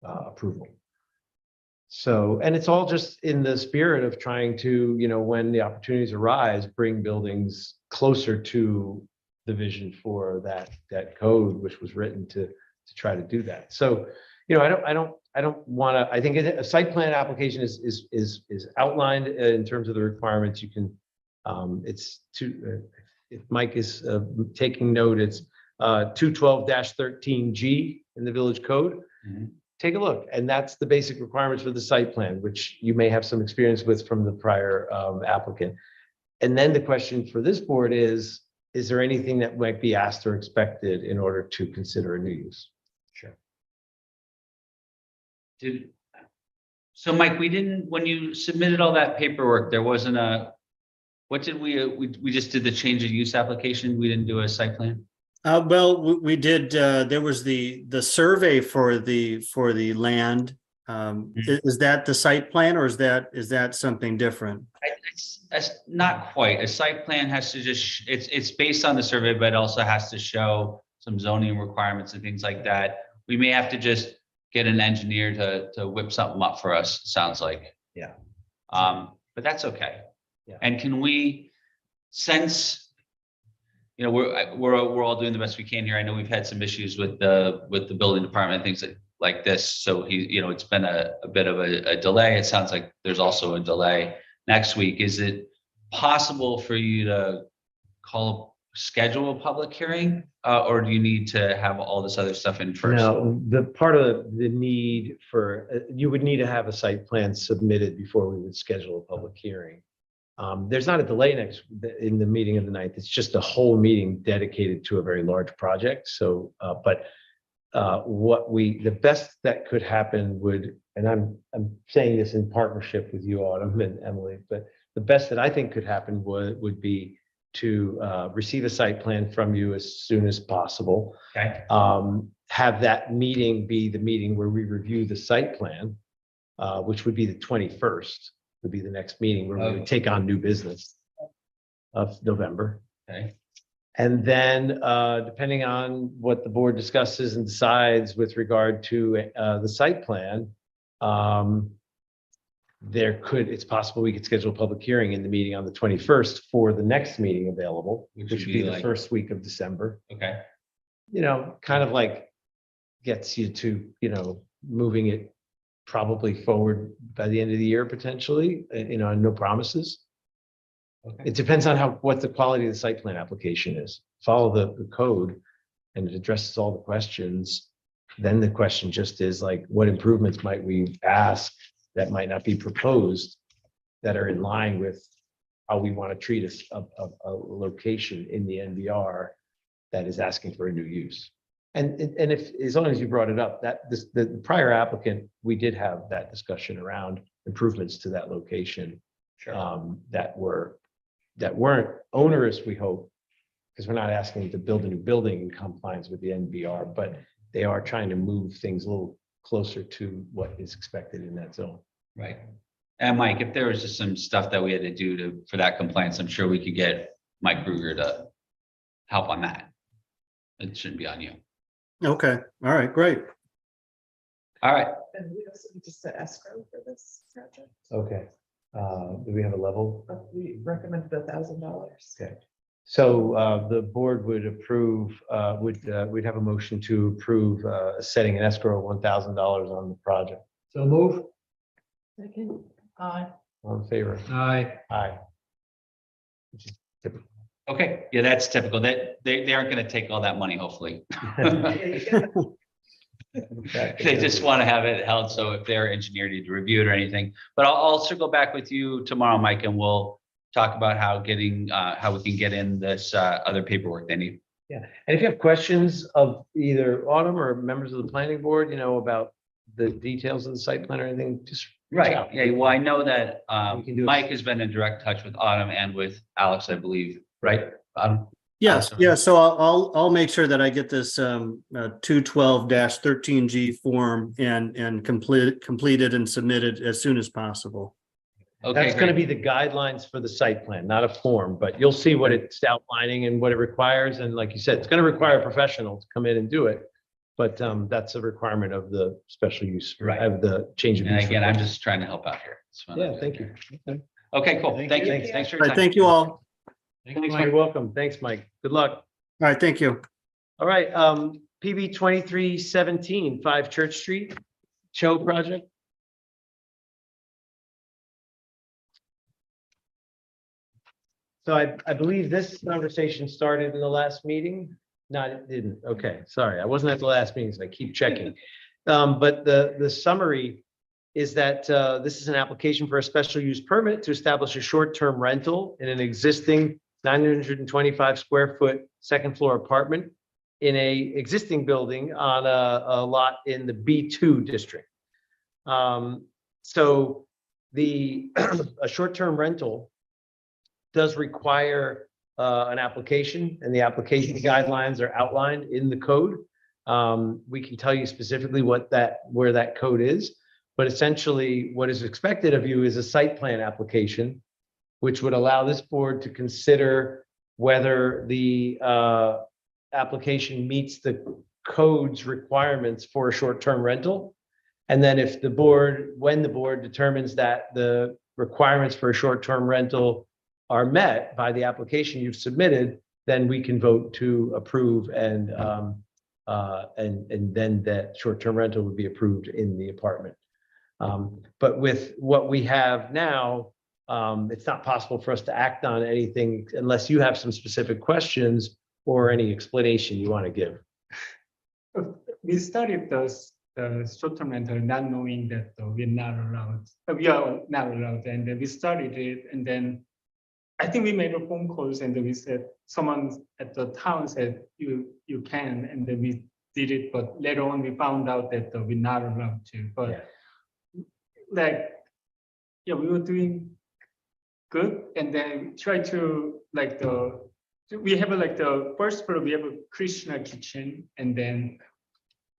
approval. So, and it's all just in the spirit of trying to, when the opportunities arise, bring buildings closer to the vision for that code, which was written to try to do that. So, I don't want to, I think a site plan application is outlined in terms of the requirements. You can, if Mike is taking note, it's 212-13G in the village code. Mhm. Take a look. And that's the basic requirements for the site plan, which you may have some experience with from the prior applicant. And then the question for this board is there anything that might be asked or expected in order to consider a new use? So Mike, when you submitted all that paperwork, there wasn't we just did the change of use application. We didn't do a site plan. Well, we did, there was the survey for the land. Is that the site plan or is that something different? It's not quite. A site plan has to it's based on the survey, but it also has to show some zoning requirements and things like that. We may have to just get an engineer to whip something up for us, sounds like. Yeah. But that's okay. Yeah. And can we, since, we're all doing the best we can here. I know we've had some issues with the building department, things like this. So it's been a bit of a delay. It sounds like there's also a delay next week. Is it possible for you to schedule a public hearing? Or do you need to have all this other stuff in first? No, the part of the need for, you would need to have a site plan submitted before we would schedule a public hearing. There's not a delay in the meeting of the 9th. It's just a whole meeting dedicated to a very large project. So, the best that could happen would, and I'm saying this in partnership with you, Autumn and Emily, but the best that I think could happen would be to receive a site plan from you as soon as possible. Okay. Have that meeting be the meeting where we review the site plan, which would be the 21st, would be the next meeting where we would take on new business of November. Okay. And then, depending on what the board discusses and decides with regard to the site plan, it's possible we could schedule a public hearing in the meeting on the 21st for the next meeting available, which would be the first week of December. Okay. Kind of like gets you to, moving it probably forward by the end of the year potentially, and no promises. It depends on what the quality of the site plan application is. Follow the code and it addresses all the questions. Then the question just is like, what improvements might we ask that might not be proposed that are in line with how we want to treat a location in the NBR that is asking for a new use. And if, as long as you brought it up, the prior applicant, we did have that discussion around improvements to that location. That weren't onerous, we hope, because we're not asking them to build a new building in compliance with the NBR, but they are trying to move things a little closer to what is expected in that zone. Right. And Mike, if there was just some stuff that we had to do for that compliance, I'm sure we could get Mike Kruger to help on that. It shouldn't be on you. Okay, all right, great. All right. And we also need to set escrow for this project. Okay. Do we have a level? We recommended $1,000. Okay. So the board would approve, we'd have a motion to approve setting an escrow of $1,000 on the project. So move. Second. All in favor? Aye. Aye. Which is typical. Okay, yeah, that's typical. That they aren't gonna take all that money, hopefully. They just want to have it held, so if their engineer need to review it or anything. But I'll circle back with you tomorrow, Mike, and we'll talk about how we can get in this other paperwork they need. Yeah, and if you have questions of either Autumn or members of the planning board, about the details of the site plan or anything, just reach out. Yeah, well, I know that We can do it. Mike has been in direct touch with Autumn and with Alex, I believe, right? Autumn? Yes, Awesome. yeah, so I'll make sure that I get this 212-13G form and completed and submitted as soon as possible. Okay, That's going to great. be the guidelines for the site plan, not a form, but you'll see what it's outlining and what it requires. And like you said, it's going to require a professional to come in and do it. But that's a requirement of the special use, Right. of the change of And use. again, I'm requirement. just trying to help out here. That's what I'm Yeah, thank you. Okay. Okay, cool. Thank you. Thanks. Thanks for All your right, time. thank you all. Thanks, you're welcome. Thanks, Mike. Good luck. All right, thank you. All right, PB 2317, 5 Church Street, Cho project. So I believe this conversation started in the last meeting. No, it didn't. Okay, sorry. I wasn't at the last meeting, so I keep checking. But the summary is that this is an application for a special use permit to establish a short-term rental in an existing 925 square foot second floor apartment in a existing building on a lot in the B2 district. So a short-term rental does require an application, and the application guidelines are outlined in the code. We can tell you specifically where that code is, but essentially what is expected of you is a site plan application, which would allow this board to consider whether the application meets the code's requirements for a short-term rental. And then when the board determines that the requirements for a short-term rental are met by the application you've submitted, then we can vote to approve and then that short-term rental would be approved in the apartment. But with what we have now, it's not possible for us to act on anything unless you have some specific questions or any explanation you want to give. We started the short-term rental not knowing that we are not allowed, and we started it, and then I think we made a phone calls and we said, someone at the town said, you can, and then we did it, but later on we found out that we're not allowed to, but we were doing good, and then we tried to we have the first floor, we have a Krishna kitchen, and then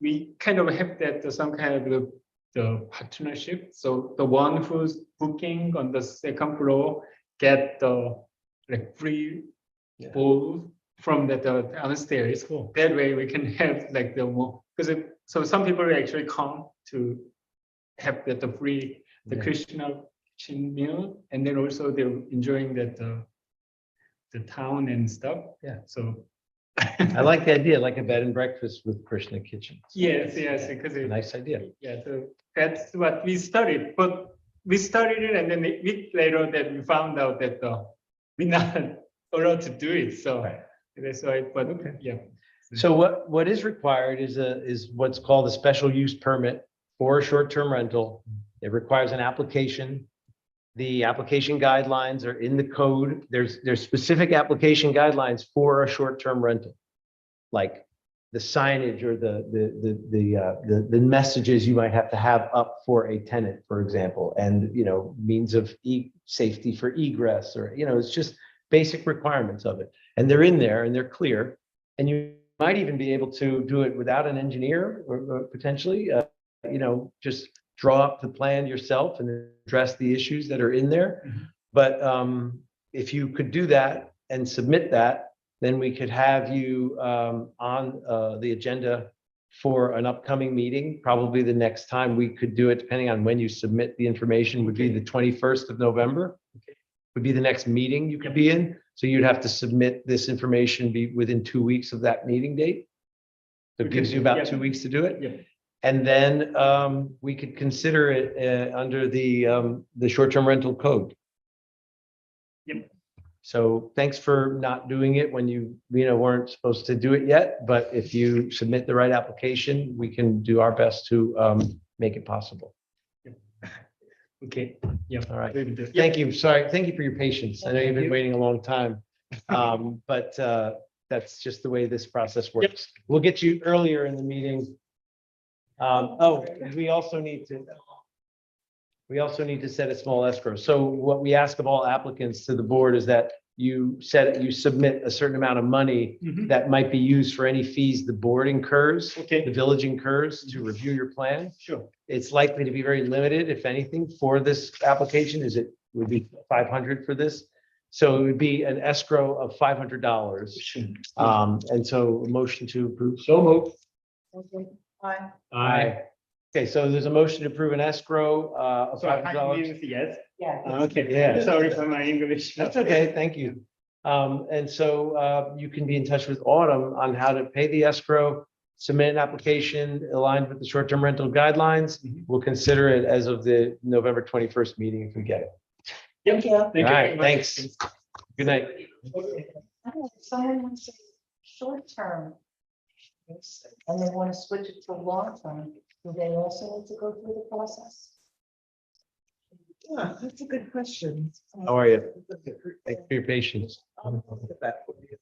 we kind of have that some kind of the partnership. So the one who's booking on the second floor get the free bowl from the downstairs. Cool. That way we can have the more, so some people actually come to have the free Krishna kitchen meal, and then also they're enjoying the town and stuff. Yeah. So I like the idea, like a bed and breakfast with Krishna kitchen. Yes, because A nice idea. yeah, so that's what we studied, but we studied it and then a week later that we found out that we're not allowed to do it, so that's why, but yeah. So what is required is what's called a special use permit for a short-term rental. It requires an application. The application guidelines are in the code. There's specific application guidelines for a short-term rental. Like the signage or the messages you might have to have up for a tenant, for example, and, you know, means of safety for egress, or, you know, it's just basic requirements of it. And they're in there and they're clear. And you might even be able to do it without an engineer or potentially, you know, just draw up the plan yourself and address the issues that are in there. But if you could do that and submit that, then we could have you on the agenda for an upcoming meeting. Probably the next time we could do it, depending on when you submit the information, would be the 21st of November. Would be the next meeting you could be in. So you'd have to submit this information be within 2 weeks of that meeting date. So it gives you about 2 weeks to do it. Yeah. And then we could consider it under the short-term rental code. Yep. So thanks for not doing it when you weren't supposed to do it yet. But if you submit the right application, we can do our best to make it possible. Okay, yeah. All right. we will do. Thank you. Sorry. Thank you for your patience. I know you've been waiting a long time. But that's just the way this process works. We'll get you earlier in the meeting. We also need to set a small escrow. So what we ask of all applicants to the board is that you submit a certain amount of money that might be used for any fees the board incurs, the village incurs to review your plan. Sure. It's likely to be very limited, if anything, for this application, would be 500 for this. So it would be an escrow of $500. And so a motion to approve. So moved. Fine. Aye. Okay, so there's a motion to approve an escrow of So I $500. mean, yes. Yeah. Okay, yeah. Sorry for my English. That's okay, thank you. And so you can be in touch with Autumn on how to pay the escrow, submit an application aligned with the short-term rental guidelines. We'll consider it as of the November 21st meeting if we get it. Thank you. All right, thanks. Good night. Someone wants to short term. And they want to switch it to long term, do they also need to go through the process? Yeah, that's a good question. How are you? Thanks for your patience. I'll look at that for you.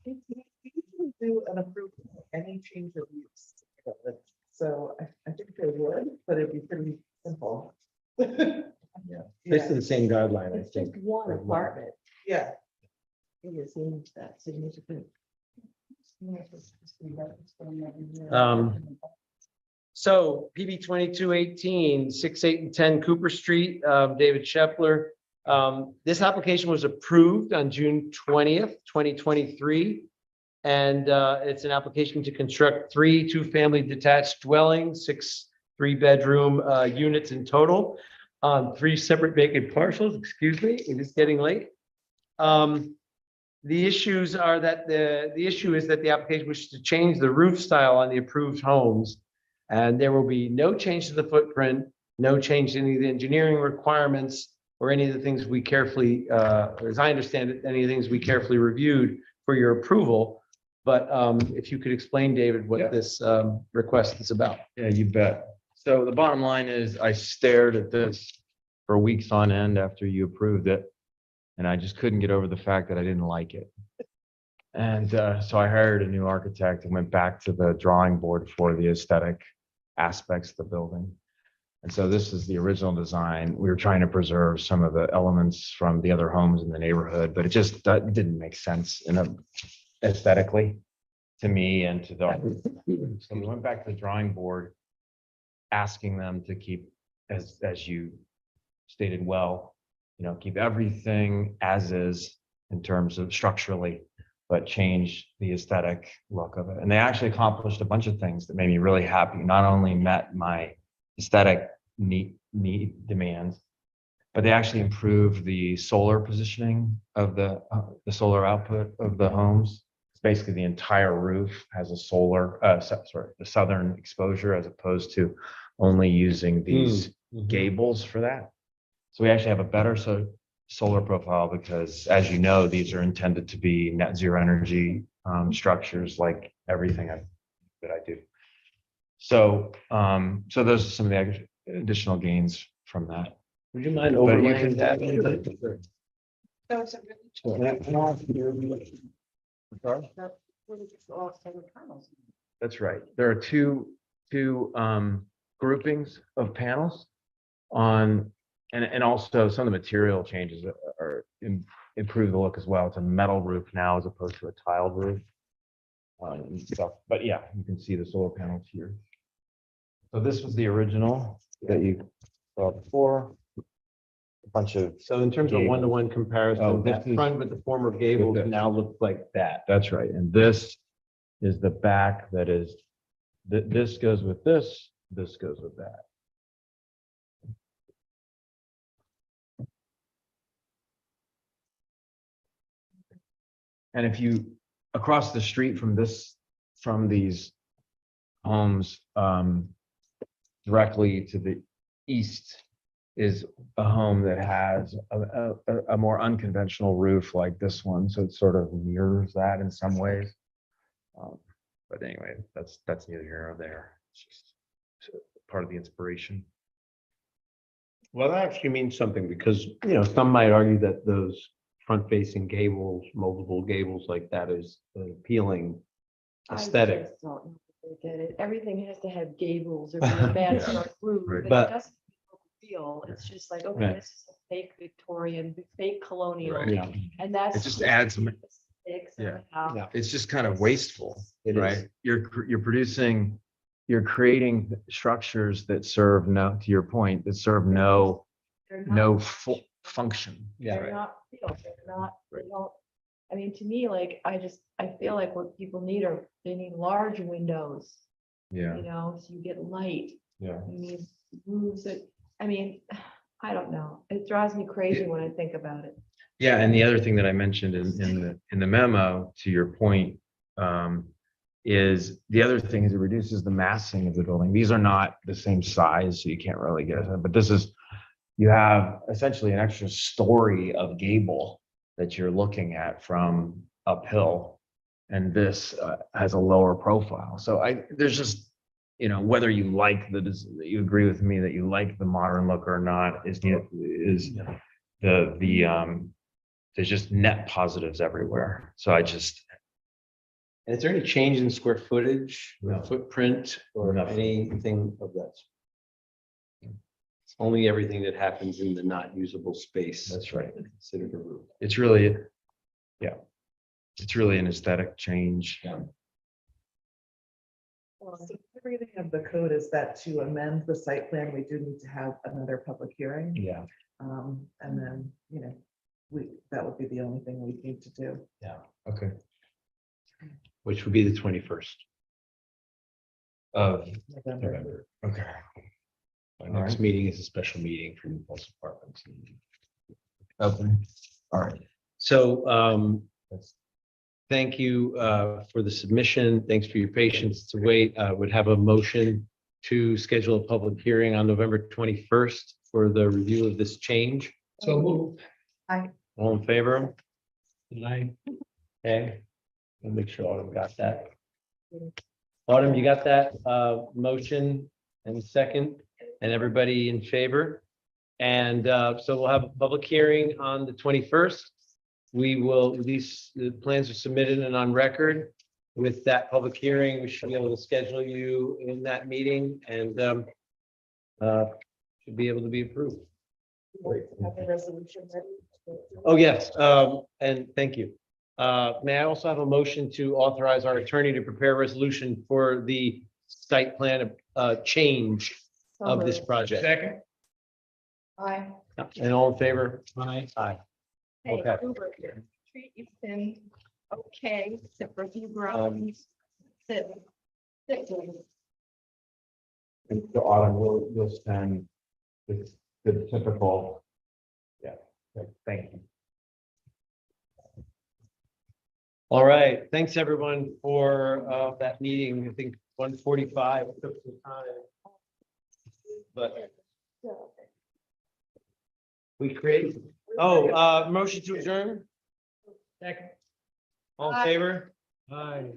We usually do an approval of any change of use. So I think they would, but it'd be pretty simple. Basically the same guideline, I It's think. just one apartment. Yeah, It is in that significant. So PB 2218, 6, 8, and 10 Cooper Street, David Shepler. This application was approved on June 20th, 2023. And it's an application to construct 3 two-family detached dwellings, 6 3-bedroom units in total on 3 separate vacant parcels. Excuse me, it is getting late. The issues are that the issue is that the application wishes to change the roof style on the approved homes. And there will be no change to the footprint, no change to any of the engineering requirements or any of the things we carefully, or as I understand it, any of the things we carefully reviewed for your approval. But if you could explain, David, what this request is about. Yeah, you bet. So the bottom line is I stared at this for weeks on end after you approved it. And I just couldn't get over the fact that I didn't like it. And so I hired a new architect and went back to the drawing board for the aesthetic aspects of the building. And so this is the original design. We were trying to preserve some of the elements from the other homes in the neighborhood, but it just didn't make sense aesthetically to me and to the. So we went back to the drawing board, asking them to keep, as you stated well, keep everything as is in terms of structurally, but change the aesthetic look of it. And they actually accomplished a bunch of things that made me really happy. Not only met my aesthetic need demands, but they actually improved the solar positioning of the solar output of the homes. It's basically the entire roof has a solar, the southern exposure as opposed to only using these gables for that. So we actually have a better solar profile because, as you know, these are intended to be net zero energy structures like everything that I do. So, so those are some of the additional gains from that. Would you mind But you overlaying can- that? So it's a really, that's really just all solar panels. That's right. There are two groupings of panels on, and also some of the material changes are improve the look as well. It's a metal roof now as opposed to a tiled roof. And stuff. But yeah, you can see the solar panels here. So this was the original that you saw before. A bunch of, So in terms of gables. one-to-one Oh, comparison, this that is- front with the former gables this. now looks like that. that's right. And this is the back that is, this goes with this goes with that. And if you, across the street from these homes, directly to the east is a home that has a more unconventional roof like this one. So it sort of mirrors that in some ways. But anyway, that's neither here nor there. It's just part of the inspiration. Well, that actually means something because, some might argue that those front-facing gables, multiple gables like that is an appealing aesthetic. I just don't know if they get it. Everything has to have gables or be a mansard roof, Right. but But- it doesn't feel, it's just like, okay, Right. this is a fake Victorian, fake colonial, Right. Yeah. and that's. It just adds some- Sticks Yeah. somehow. Yeah. It's just kind of wasteful, It is. right? You're creating structures that serve no, to your point, that serve no They're not- function. They're not real, they're not, they don't, I mean, to me, like, I feel like what people need they need large windows, Yeah, so you get light. yeah. You need roofs that, I mean, I don't know. It drives me crazy when I think about it. Yeah, and the other thing that I mentioned in the memo, to your point, is the other thing is it reduces the massing of the building. These are not the same size, so you can't really get it. But this is, you have essentially an extra story of gable that you're looking at from uphill. And this has a lower profile. So there's just, whether you like you agree with me that you like the modern look or not is there's just net positives everywhere. So And is there any change in square footage, or No. footprint, or Nothing. anything of that? It's only everything that happens in the not usable space. that's right. Considered a roof. It's really, it's really an aesthetic change. Well, so the reading of the code is that to amend the site plan, we do need to have another public hearing. Yeah. And then, that would be the only thing we need to do. Okay. Which would be the 21st. Of November. November. Okay. Our next meeting is a special meeting for the health department. Okay. All right. So, thank you for the submission. Thanks for your patience to wait. Would have a motion to schedule a public hearing on November 21st for the review of this change. So move. All in favor? Aye. Okay. I'll make sure Autumn got that. Autumn, you got that motion and second, and everybody in favor? And so we'll have a public hearing on the 21st. We will, the plans are submitted and on record. With that public hearing, we should be able to schedule you in that meeting and should be able to be approved. Have the resolution ready. Oh, yes, and thank you. May I also have a motion to authorize our attorney to prepare a resolution for the site plan change So of this moved. project? Second. Aye. And all in favor? Aye. Aye. Hey, Okay. Uber here. Treat, you've been okay, except for a few problems. Sit. Please. And so Autumn, you'll send the typical Thank you. All right, thanks everyone for that meeting. I think 1:45 took some time. But we create, motion to adjourn? Second. All in favor? Aye.